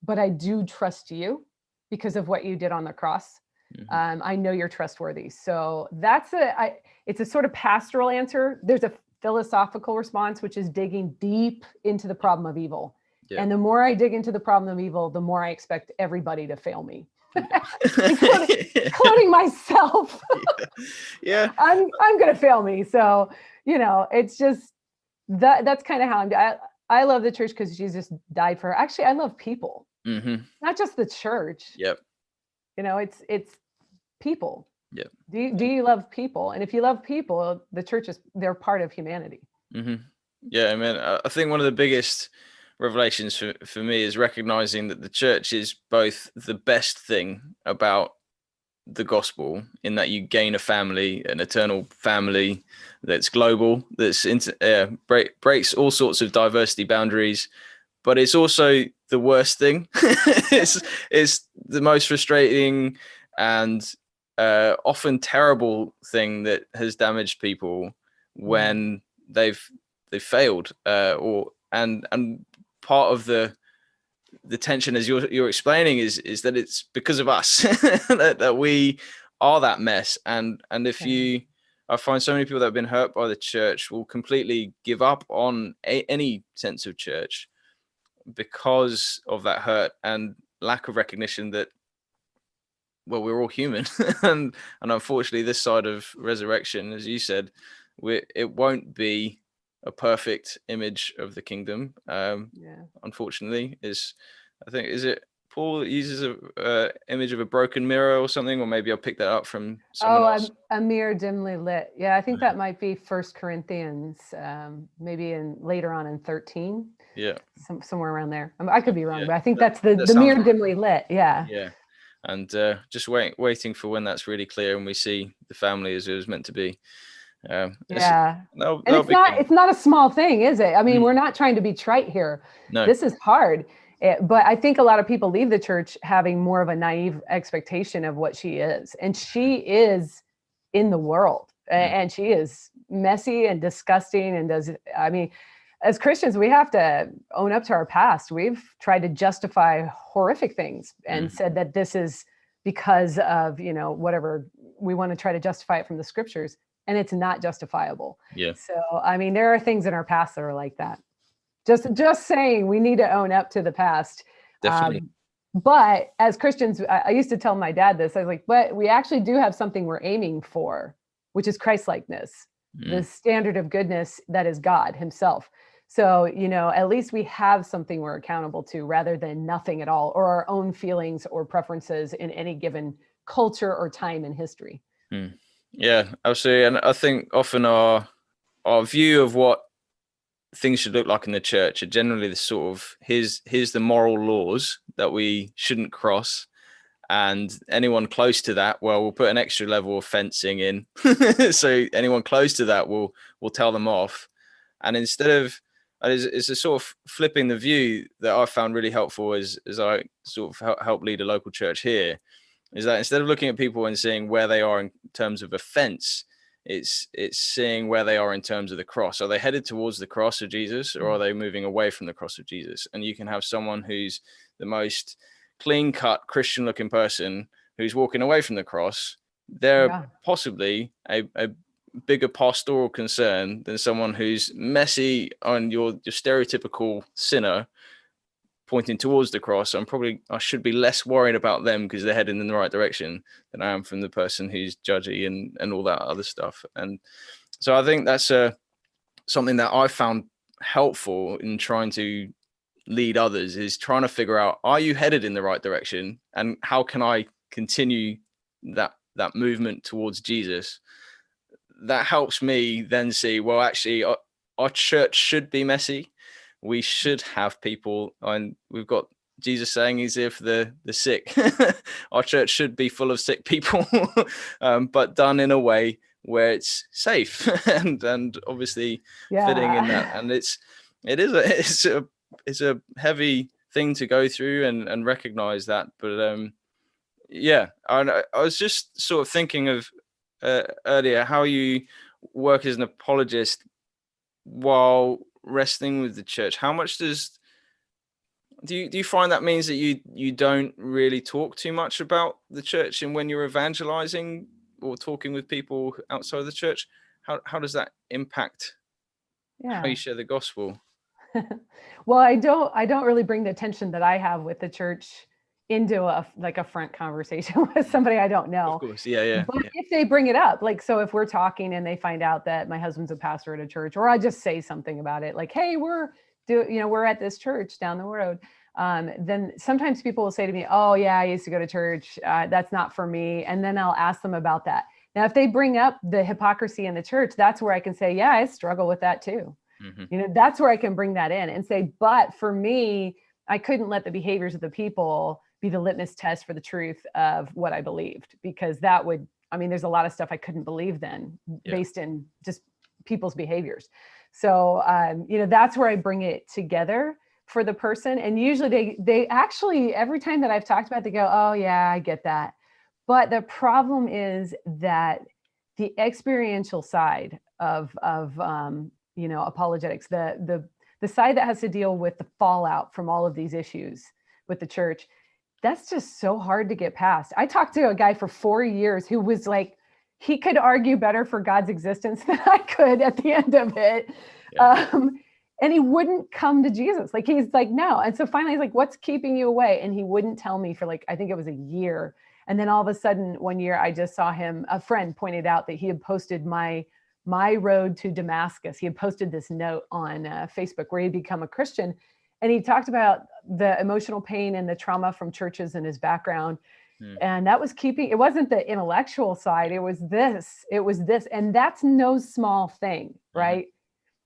but I do trust you because of what you did on the cross. Mm-hmm. I know you're trustworthy. So it's a sort of pastoral answer. There's a philosophical response, which is digging deep into the problem of evil. Yeah. And the more I dig into the problem of evil, the more I expect everybody to fail me, including myself. Yeah. I'm going to fail me. So, it's just that's kind of how I love the church because Jesus died for her. Actually, I love people, Mm-hmm. not just the church. Yep. It's people. Yep. Do you love people? And if you love people, the church they're part of humanity. Mm-hmm. Yeah, I mean, I think one of the biggest revelations for me is recognizing that the church is both the best thing about the gospel, in that you gain a family, an eternal family that's global, that's breaks all sorts of diversity boundaries, but it's also the worst thing. it's the most frustrating and often terrible thing that has damaged people when they've failed, and part of the tension, as you're explaining, is that it's because of us that we are that mess. And if I find so many people that have been hurt by the church will completely give up on any sense of church because of that hurt and lack of recognition that, well, we're all human. and unfortunately, this side of resurrection, as you said, it won't be a perfect image of the kingdom. Unfortunately, I think, is it Paul that uses a image of a broken mirror or something, or maybe I'll pick that up from someone else. A mirror dimly lit. Yeah, I think that might be 1 Corinthians, maybe later on in 13. Yeah, somewhere around there. I could be wrong, but I think that's that the mirror right. dimly lit. Yeah. And just waiting for when that's really clear and we see the family as it was meant to be. It's not a small thing, is it? I mean, we're not trying to be trite here. No. This is hard. But I think a lot of people leave the church having more of a naive expectation of what she is. And she is in the world, and she is messy and disgusting and as Christians, we have to own up to our past. We've tried to justify horrific things and said that this is because of, whatever, we want to try to justify it from the scriptures, and it's not justifiable. Yeah. So, I mean, there are things in our past that are like that. Just saying, we need to own up to the past. Definitely. But as Christians, I used to tell my dad this. I was like, but we actually do have something we're aiming for, which is Christ-likeness, the standard of goodness that is God himself. So, at least we have something we're accountable to rather than nothing at all, or our own feelings or preferences in any given culture or time in history. Yeah, absolutely. And I think often our view of what things should look like in the church are generally the sort of, here's the moral laws that we shouldn't cross. And anyone close to that, well, we'll put an extra level of fencing in. So anyone close to that, we'll tell them off. And instead of, it's a sort of flipping the view that I found really helpful as I sort of help lead a local church here, is that instead of looking at people and seeing where they are in terms of offense, it's seeing where they are in terms of the cross. Are they headed towards the cross of Jesus, or are they moving away from the cross of Jesus? And you can have someone who's the most clean-cut Christian looking person who's walking away from the cross. They're possibly a bigger pastoral concern than someone who's messy on your stereotypical sinner pointing towards the cross. I should be less worried about them because they're heading in the right direction than I am from the person who's judgy and all that other stuff. And so I think that's something that I found helpful in trying to lead others, is trying to figure out, are you headed in the right direction, and how can I continue that movement towards Jesus? That helps me then see, well, actually our church should be messy. We should have people, and we've got Jesus saying he's here for the sick. Our church should be full of sick people, but done in a way where it's safe and obviously fitting in that. Yeah. And it's a heavy thing to go through and recognize that. But yeah, I was just sort of thinking of earlier how you work as an apologist while wrestling with the church. How much do you find that means that you don't really talk too much about the church, and when you're evangelizing or talking with people outside of the church, how does that impact how you share the gospel? Well, I don't really bring the tension that I have with the church into a front conversation with somebody I don't know. Of course, yeah. But if they bring it up, like, so if we're talking and they find out that my husband's a pastor at a church, or I just say something about it, like, hey, we're at this church down the road. Then sometimes people will say to me, oh yeah, I used to go to church. That's not for me. And then I'll ask them about that. Now, if they bring up the hypocrisy in the church, that's where I can say, yeah, I struggle with that too. Mm-hmm. That's where I can bring that in and say, but for me, I couldn't let the behaviors of the people be the litmus test for the truth of what I believed, because that would, there's a lot of stuff I couldn't believe then based in just people's behaviors. So, that's where I bring it together for the person. And usually they actually, every time that I've talked about it, they go, oh yeah, I get that. But the problem is that the experiential side of apologetics, the side that has to deal with the fallout from all of these issues with the church, that's just so hard to get past. I talked to a guy for 4 years who was like, he could argue better for God's existence than I could at the end of it. Yeah. And he wouldn't come to Jesus. Like, he's like, no. And so finally he's like, what's keeping you away? And he wouldn't tell me for I think it was a year. And then all of a sudden one year I just saw him, a friend pointed out that he had posted my road to Damascus. He had posted this note on Facebook where he'd become a Christian. And he talked about the emotional pain and the trauma from churches in his background. And that was it wasn't the intellectual side. It was this. And that's no small thing, right?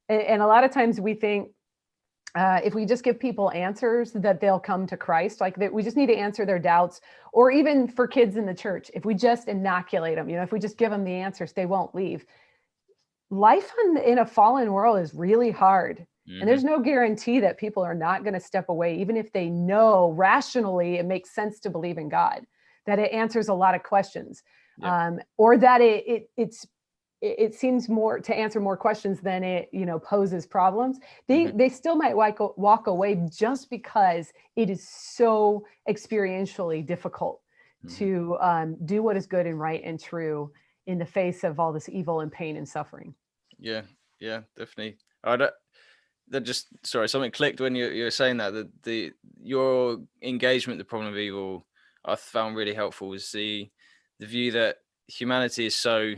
And a lot of times we think if we just give people answers that they'll come to Christ, like that we just need to answer their doubts, or even for kids in the church, if we just inoculate them, if we just give them the answers, they won't leave. Life in a fallen world is really hard. And there's no guarantee that people are not going to step away, even if they know rationally it makes sense to believe in God, that it answers a lot of questions, or that it seems more to answer more questions than it poses problems. They still might walk away just because it is so experientially difficult to do what is good and right and true in the face of all this evil and pain and suffering. Yeah, definitely. Something clicked when you were saying that your engagement with the problem of evil, I found really helpful, was the view that humanity is so.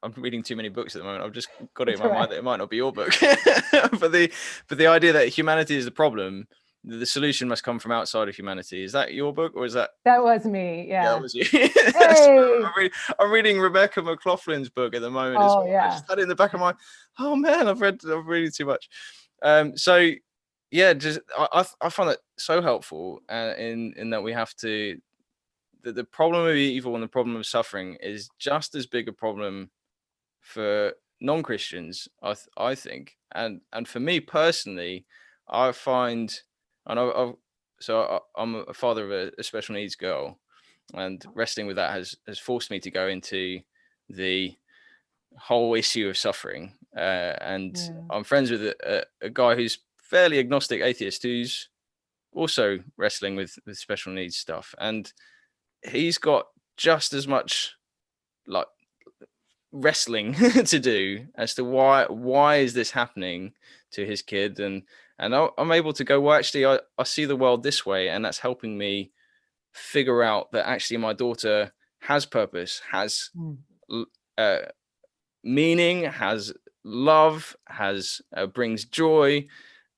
I'm reading too many books at the moment. I've just got it in my mind that it might not be your book, but the idea that humanity is the problem, the solution must come from outside of humanity. Is that your book, or is that? That was me. Yeah, that was you. Hey. I'm reading Rebecca McLaughlin's book at the moment. Oh, yeah. I just had it in the back of my. Oh man, I'm reading too much. So yeah, I find that so helpful, in that we have to. The problem of evil and the problem of suffering is just as big a problem for non-Christians, I think, and for me personally, I find, and I'm a father of a special needs girl, and wrestling with that has forced me to go into the whole issue of suffering. I'm friends with a guy who's fairly agnostic atheist who's also wrestling with special needs stuff, and he's got just as much like wrestling to do as to why is this happening to his kid, and I'm able to go, well, actually I see the world this way, and that's helping me figure out that actually my daughter has purpose, has meaning, has love, has brings joy,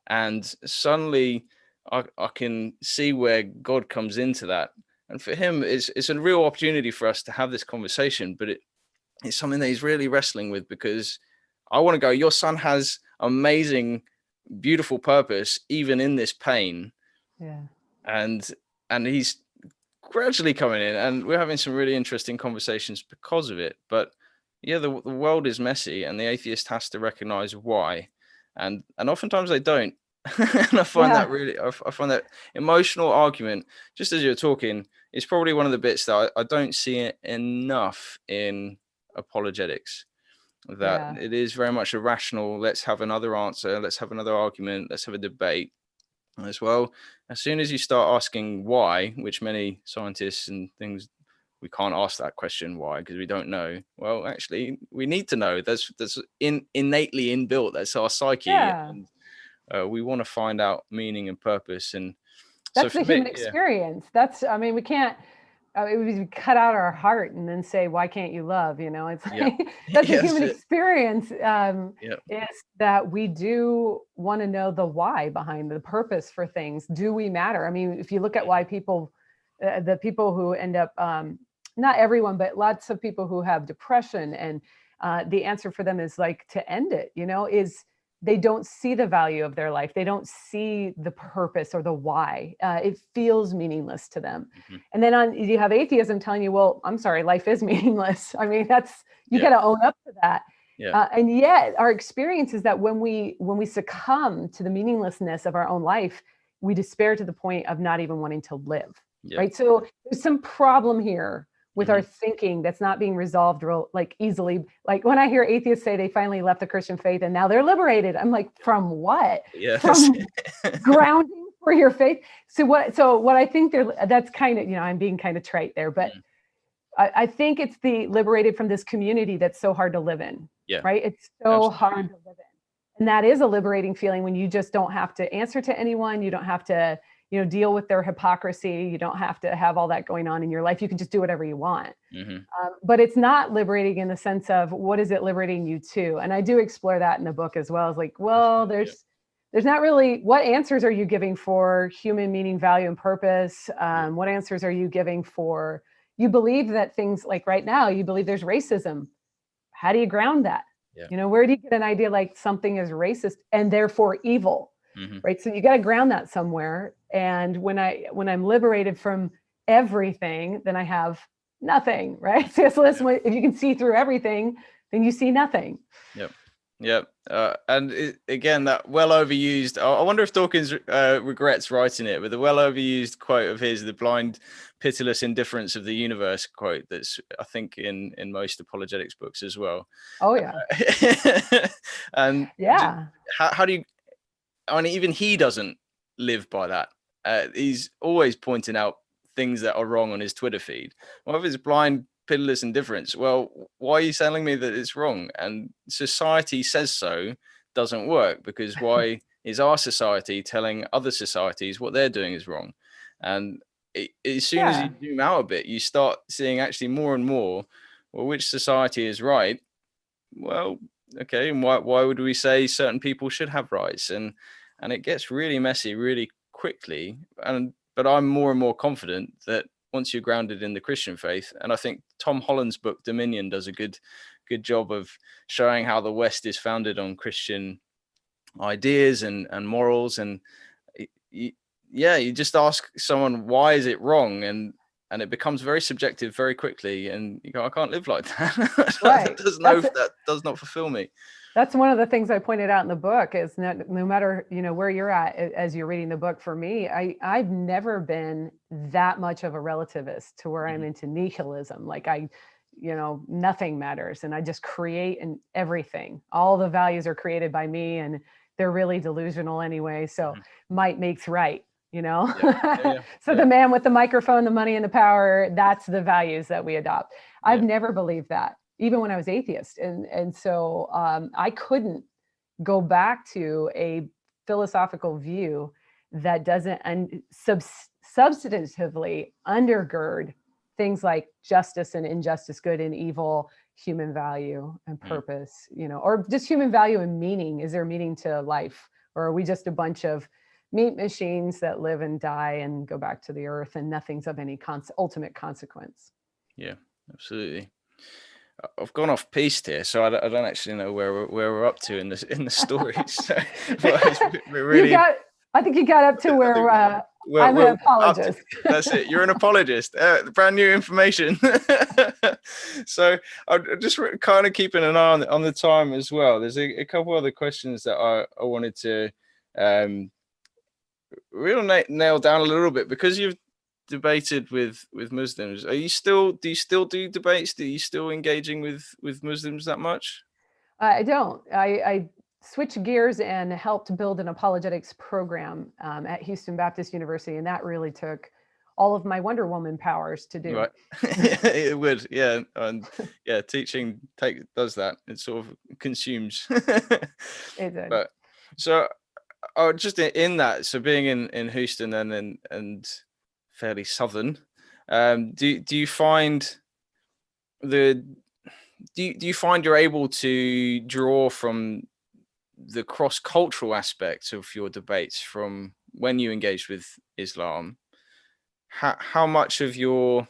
and suddenly I can see where God comes into that. And for him, it's a real opportunity for us to have this conversation, but it's something that he's really wrestling with, because I want to go, your son has amazing, beautiful purpose, even in this pain. Yeah. And he's gradually coming in, and we're having some really interesting conversations because of it. But yeah, the world is messy, and the atheist has to recognize why, and oftentimes they don't. And I find that really, I find that emotional argument, just as you're talking, is probably one of the bits that I don't see it enough in apologetics. That it is very much a rational, let's have another answer, let's have another argument, let's have a debate. As well, as soon as you start asking why, which many scientists and things, we can't ask that question why because we don't know. Well, actually, we need to know. That's innately inbuilt. That's our psyche, and we want to find out meaning and purpose. And that's the human experience. That's, I mean, we can't. We cut out our heart and then say, why can't you love? You know, it's like, that's the human experience, is that we do want to know the why behind the purpose for things. Do we matter? I mean, if you look at why people, the people who end up, not everyone, but lots of people who have depression, and the answer for them is like to end it, you know, is they don't see the value of their life. They don't see the purpose or the why. It feels meaningless to them. And then you have atheism telling you, well, I'm sorry, life is meaningless. I mean, you got to own up to that. And yet our experience is that when we succumb to the meaninglessness of our own life, we despair to the point of not even wanting to live. Right. So there's some problem here with our thinking that's not being resolved like easily. Like when I hear atheists say they finally left the Christian faith and now they're liberated, I'm like, from what? From grounding for your faith. So what I think that's kind of, you know, I'm being kind of trite there, but I think it's the liberated from this community that's so hard to live in. Right. It's so hard to live in. And that is a liberating feeling when you just don't have to answer to anyone. You don't have to, you know, deal with their hypocrisy. You don't have to have all that going on in your life. You can just do whatever you want. But it's not liberating in the sense of what is it liberating you to? And I do explore that in the book as well. It's like, well, there's not really, what answers are you giving for human meaning, value, and purpose? What answers are you giving for, you believe that things like right now, you believe there's racism. How do you ground that? You know, where do you get an idea like something is racist and therefore evil? Right. So you got to ground that somewhere. And when I'm liberated from everything, then I have nothing. Right. So listen, if you can see through everything, then you see nothing. And again, that well overused, I wonder if Dawkins regrets writing it, but the well overused quote of his, the blind, pitiless indifference of the universe quote, that's I think in most apologetics books as well. And how do you, I mean, even he doesn't live by that. He's always pointing out things that are wrong on his Twitter feed. Well, if it's blind, pitiless indifference, well, why are you telling me that it's wrong? And society says so doesn't work, because why is our society telling other societies what they're doing is wrong? And as soon as you zoom out a bit, you start seeing actually more and more, well, which society is right? Well, okay, and why would we say certain people should have rights? And it gets really messy really quickly. But I'm more and more confident that once you're grounded in the Christian faith, and I think Tom Holland's book Dominion does a good job of showing how the West is founded on Christian ideas and morals. And you just ask someone, why is it wrong? And it becomes very subjective very quickly. And you go, I can't live like that. Right. that does not fulfill me. That's one of the things I pointed out in the book, is no matter, you know, where you're at as you're reading the book, for me, I've never been that much of a relativist to where I'm into nihilism. Like you know, nothing matters and I just create and everything. All the values are created by me and they're really delusional anyway. So might makes right, you know? So the man with the microphone, the money and the power, that's the values that we adopt. I've never believed that, even when I was atheist. And so I couldn't go back to a philosophical view that doesn't substantively undergird things like justice and injustice, good and evil, human value and purpose, you know, or just human value and meaning. Is there meaning to life? Or are we just a bunch of meat machines that live and die and go back to the earth and nothing's of any ultimate consequence? Yeah, absolutely. I've gone off piste here, so I don't actually know where we're up to in the story. So, I think you got up to where I'm an apologist. That's it. You're an apologist. Brand new information. So I'm just kind of keeping an eye on the time as well. There's a couple other questions that I wanted to really nail down a little bit, because you've debated with Muslims. Do you still do debates? Are you still engaging with Muslims that much? I don't. I switched gears and helped build an apologetics program at Houston Baptist University, and that really took all of my Wonder Woman powers to do. Right. It would, yeah. And yeah, teaching does that. It sort of consumes. It did. But so just in that, so being in Houston and fairly southern, do you find you're able to draw from the cross-cultural aspects of your debates from when you engaged with Islam? How much of your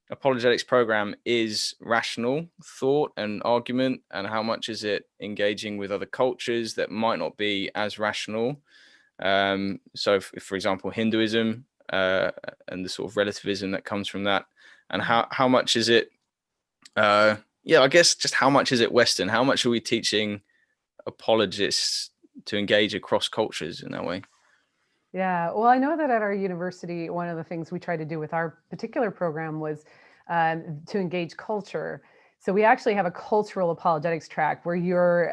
apologetics program is rational thought and argument, and how much is it engaging with other cultures that might not be as rational? So if, for example, Hinduism and the sort of relativism that comes from that, and how much is it I guess just how much is it Western? How much are we teaching apologists to engage across cultures in that way? Yeah, well, I know that at our university, one of the things we tried to do with our particular program was to engage culture. So we actually have a cultural apologetics track where you're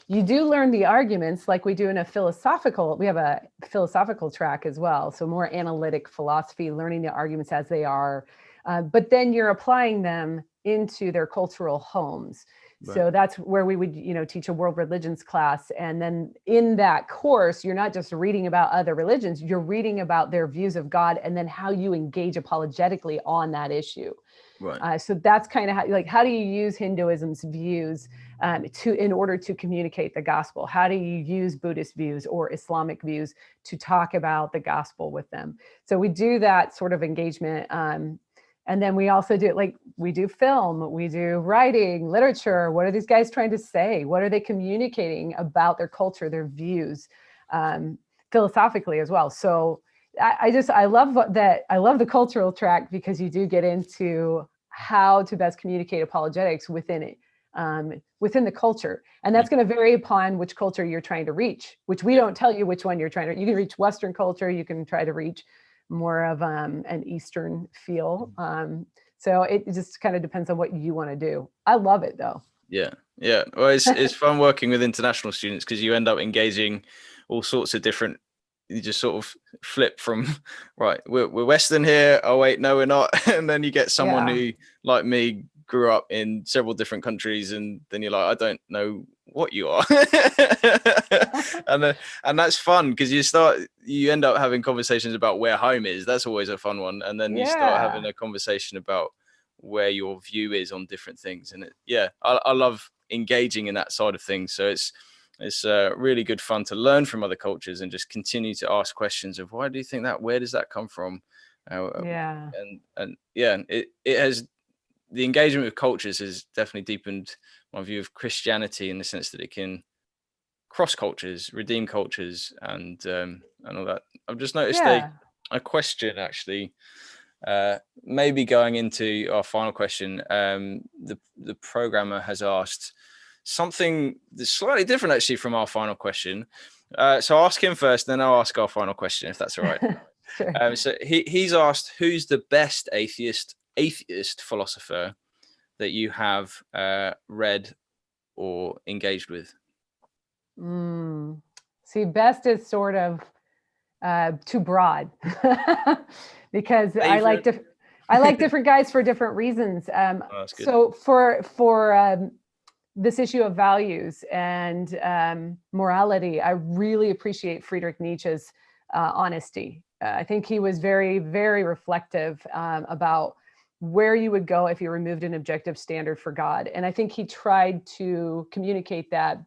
you do learn the arguments like we do in we have a philosophical track as well. So more analytic philosophy, learning the arguments as they are, but then you're applying them into their cultural homes. Right. So that's where we would, teach a world religions class. And then in that course, you're not just reading about other religions, you're reading about their views of God and then how you engage apologetically on that issue. Right. So that's kind of how do you use Hinduism's views in order to communicate the gospel? How do you use Buddhist views or Islamic views to talk about the gospel with them? So we do that sort of engagement. And then we also we do film, we do writing, literature. What are these guys trying to say? What are they communicating about their culture, their views, philosophically as well? So I love that. I love the cultural track because you do get into how to best communicate apologetics within it, within the culture. And that's going to vary upon which culture you're trying to reach, which we don't tell you which one you're trying to. You can reach Western culture, you can try to reach more of an Eastern feel. So it just kind of depends on what you want to do. I love it though. Yeah. Well, it's fun working with international students because you end up engaging all sorts of different. You just sort of flip from right. We're Western here. Oh wait, no, we're not. And then you get someone who, like me, grew up in several different countries, and then you're like, I don't know what you are. and that's fun because you end up having conversations about where home is. That's always a fun one. And then you start having a conversation about where your view is on different things. And I love engaging in that side of things. So it's really good fun to learn from other cultures and just continue to ask questions of why do you think that? Where does that come from? It has, the engagement with cultures has definitely deepened my view of Christianity in the sense that it can cross cultures, redeem cultures, and all that. I've just noticed a question actually. Maybe going into our final question, the programmer has asked something that's slightly different actually from our final question. So I'll ask him first, then I'll ask our final question, if that's all right. Sure. So he's asked, who's the best atheist philosopher that you have read or engaged with? See, best is sort of too broad because Favorite? I like different guys for different reasons. So for this issue of values and morality, I really appreciate Friedrich Nietzsche's honesty. I think he was very, very reflective about where you would go if you removed an objective standard for God. And I think he tried to communicate that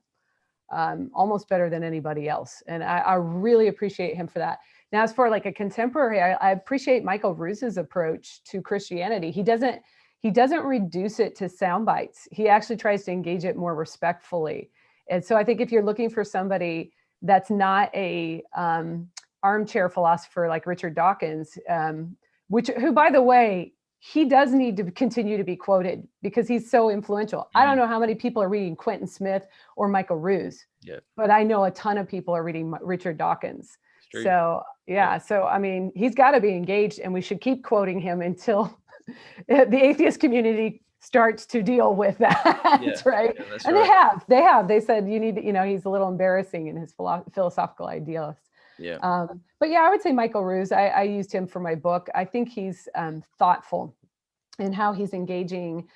almost better than anybody else. And I really appreciate him for that. Now, as for like a contemporary, I appreciate Michael Roos's approach to Christianity. He doesn't reduce it to sound bites. He actually tries to engage it more respectfully. And so I think if you're looking for somebody that's not a armchair philosopher like Richard Dawkins, who, by the way, he does need to continue to be quoted because he's so influential. I don't know how many people are reading Quentin Smith or Michael Ruse, but I know a ton of people are reading Richard Dawkins. So so I mean, he's got to be engaged, and we should keep quoting him until the atheist community starts to deal with that, right? And they said you need to, he's a little embarrassing in his philosophical ideals. But I would say Michael Ruse. I used him for my book. I think he's thoughtful in how he's engaging,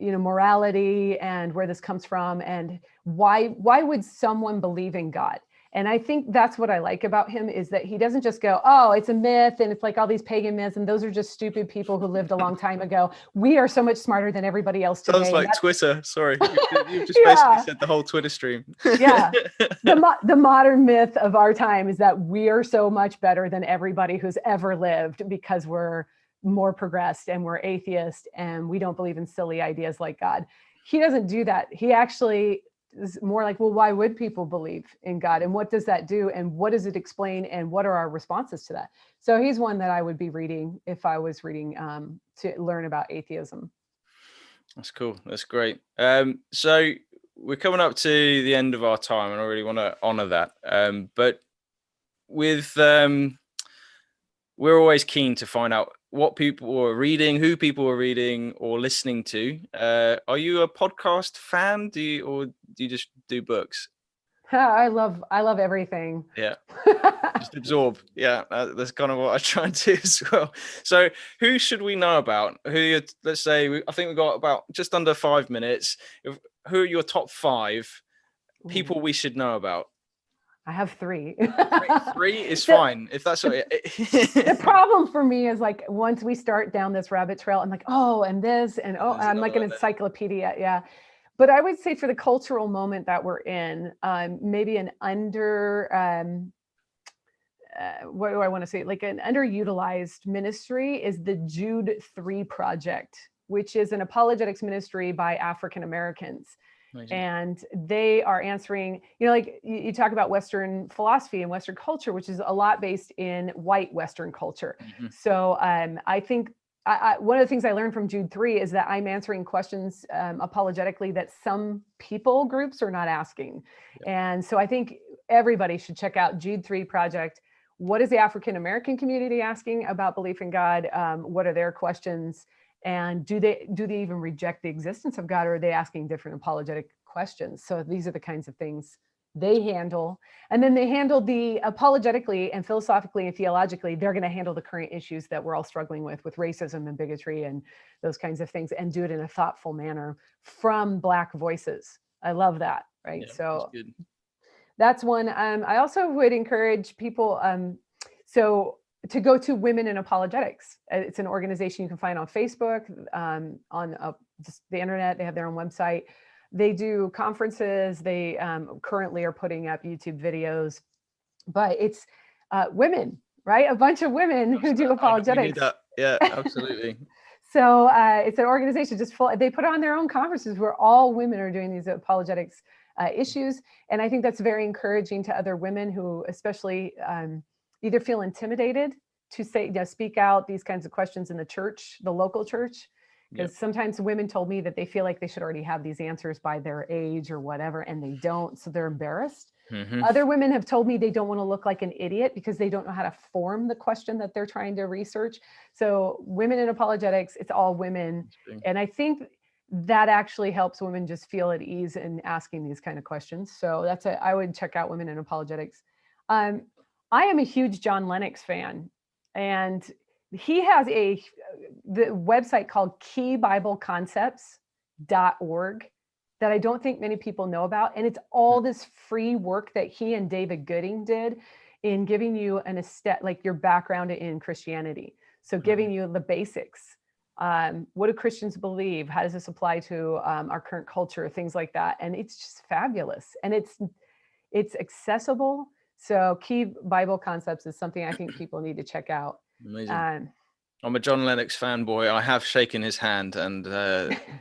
morality and where this comes from, and why would someone believe in God? And I think that's what I like about him, is that he doesn't just go, oh, it's a myth, and it's like all these pagan myths, and those are just stupid people who lived a long time ago. We are so much smarter than everybody else today. Sounds like Twitter. Sorry, you've just basically said the whole Twitter stream. The modern myth of our time is that we are so much better than everybody who's ever lived because we're more progressed and we're atheist and we don't believe in silly ideas like God. He doesn't do that. He actually is more like, well, why would people believe in God, and what does that do, and what does it explain, and what are our responses to that? So he's one that I would be reading if I was reading to learn about atheism. That's cool. That's great. So we're coming up to the end of our time, and I really want to honor that. But with we're always keen to find out what people are reading, who people are reading or listening to. Are you a podcast fan? Do you just do books? I love everything. Yeah, just absorb. Yeah, that's kind of what I try and do as well. So, who should we know about? Let's say I think we've got about just under 5 minutes. Who are your top 5 people we should know about? I have 3. 3 is fine if that's what the problem for me is, like, once we start down this rabbit trail, I'm like, oh, and this, and I'm like an encyclopedia. Yeah. But I would say for the cultural moment that we're in, maybe an what do I want to say? Like an underutilized ministry is the Jude 3 Project, which is an apologetics ministry by African Americans. Amazing. And they are answering, like you talk about Western philosophy and Western culture, which is a lot based in white Western culture. So I think one of the things I learned from Jude 3 is that I'm answering questions apologetically that some people groups are not asking. And so I think everybody should check out Jude 3 Project. What is the African American community asking about belief in God? What are their questions? And do they even reject the existence of God, or are they asking different apologetic questions? So these are the kinds of things they handle. And then they handle the apologetically and philosophically and theologically, they're going to handle the current issues that we're all struggling with racism and bigotry and those kinds of things, and do it in a thoughtful manner from Black voices. I love that. Right. Yeah, so that's one. I also would encourage people to go to Women in Apologetics. It's an organization you can find on Facebook, on just the internet. They have their own website. They do conferences. They currently are putting up YouTube videos, but it's women, right? A bunch of women who do apologetics. Yeah, absolutely. So it's an organization just full. They put on their own conferences where all women are doing these apologetics issues, and I think that's very encouraging to other women who, especially, either feel intimidated to speak out these kinds of questions in the church, the local church, because sometimes women told me that they feel like they should already have these answers by their age or whatever, and they don't, so they're embarrassed. Other women have told me they don't want to look like an idiot because they don't know how to form the question that they're trying to research. So Women in Apologetics, it's all women. And I think that actually helps women just feel at ease in asking these kind of questions. So I would check out Women in Apologetics. I am a huge John Lennox fan, and he has the website called keybibleconcepts.org that I don't think many people know about. And it's all this free work that he and David Gooding did in giving you like your background in Christianity. So giving you the basics. What do Christians believe? How does this apply to our current culture? Things like that. And it's just fabulous. And it's accessible. So Key Bible Concepts is something I think people need to check out. Amazing. I'm a John Lennox fanboy. I have shaken his hand, and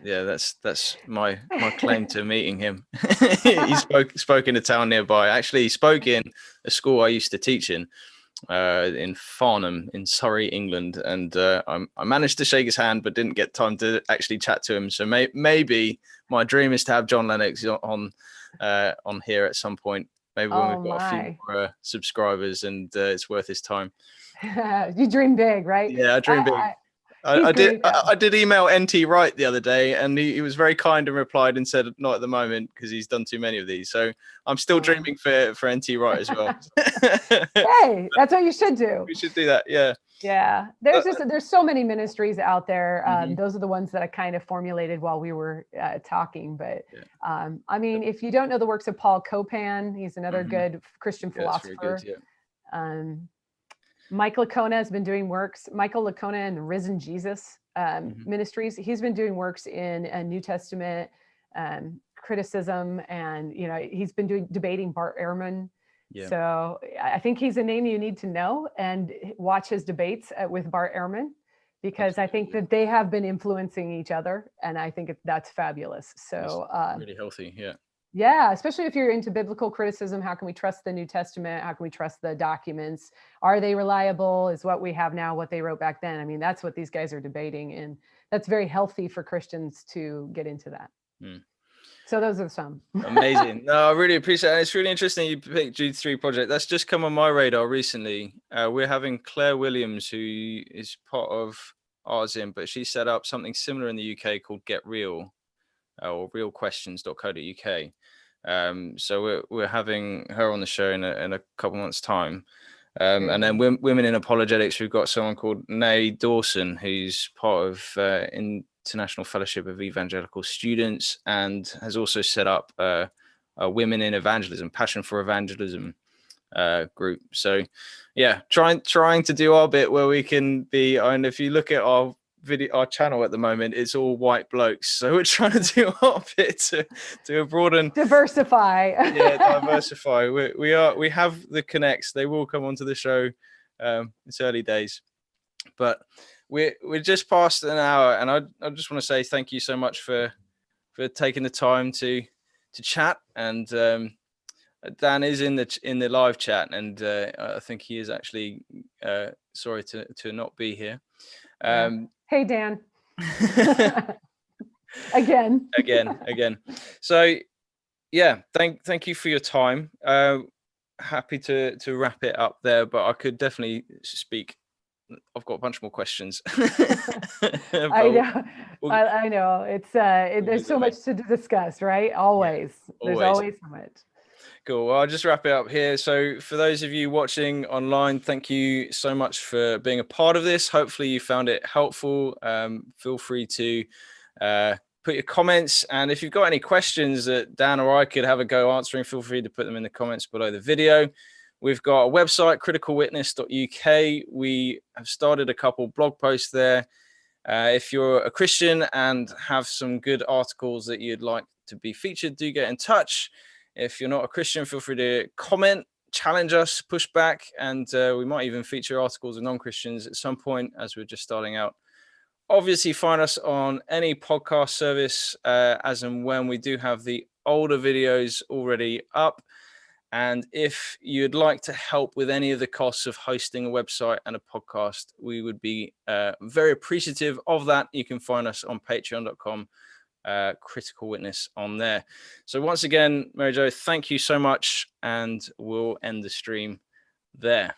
yeah, that's my claim to meeting him. He spoke in a town nearby. Actually, he spoke in a school I used to teach in Farnham in Surrey, England, and I managed to shake his hand, but didn't get time to actually chat to him. So maybe my dream is to have John Lennox on here at some point. Maybe when we've got a few more subscribers, and it's worth his time. You dream big, right? Yeah, I dream big. I did email NT Wright the other day, and he was very kind and replied and said not at the moment because he's done too many of these. So I'm still dreaming for NT Wright as well. Hey, that's what you should do. We should do that. Yeah. Yeah, there's so many ministries out there. Those are the ones that I kind of formulated while we were talking. But I mean, if you don't know the works of Paul Copan, he's another good Christian philosopher. Michael Licona has been doing works. Michael Licona and the Risen Jesus ministries. He's been doing works in New Testament criticism, and he's been debating Bart Ehrman. Yeah. So I think he's a name you need to know and watch his debates with Bart Ehrman, because I think that they have been influencing each other, and I think that's fabulous. So really healthy, yeah. Yeah, especially if you're into biblical criticism. How can we trust the New Testament? How can we trust the documents? Are they reliable? Is what we have now what they wrote back then? I mean, that's what these guys are debating, and that's very healthy for Christians to get into that. So those are some. Amazing. No, I really appreciate it. It's really interesting you picked Jude 3 Project. That's just come on my radar recently. We're having Claire Williams, who is part of Atheism, but she set up something similar in the UK called Get Real, or realquestions.co.uk. So we're having her on the show in a couple months' time. And then Women in Apologetics, we've got someone called Nay Dawson, who's part of International Fellowship of Evangelical Students, and has also set up a Women in Evangelism, Passion for Evangelism group. So yeah, trying to do our bit where we can be. And if you look at our channel at the moment, it's all white blokes, so we're trying to do our bit to broaden, diversify. Diversify. We have the connects. They will come onto the show. It's early days, but we're just past an hour, and I just want to say thank you so much for taking the time to chat. And Dan is in the live chat, and I think he is actually sorry to not be here. Hey, Dan. Again. So yeah, thank you for your time. Happy to wrap it up there, but I could definitely speak. I've got a bunch more questions. I know. It's there's so much to discuss, right? Always. Yeah, there's always so much. Cool. Well, I'll just wrap it up here. So for those of you watching online, thank you so much for being a part of this. Hopefully you found it helpful. Feel free to put your comments, and if you've got any questions that Dan or I could have a go answering, feel free to put them in the comments below the video. We've got a website, criticalwitness.uk. We have started a couple blog posts there. If you're a Christian and have some good articles that you'd like to be featured, do get in touch. If you're not a Christian, feel free to comment, challenge us, push back, and we might even feature articles of non-Christians at some point as we're just starting out. Obviously, find us on any podcast service as and when we do have the older videos already up. And if you'd like to help with any of the costs of hosting a website and a podcast, we would be very appreciative of that. You can find us on patreon.com, Critical Witness on there. So once again, Mary Jo, thank you so much, and we'll end the stream there.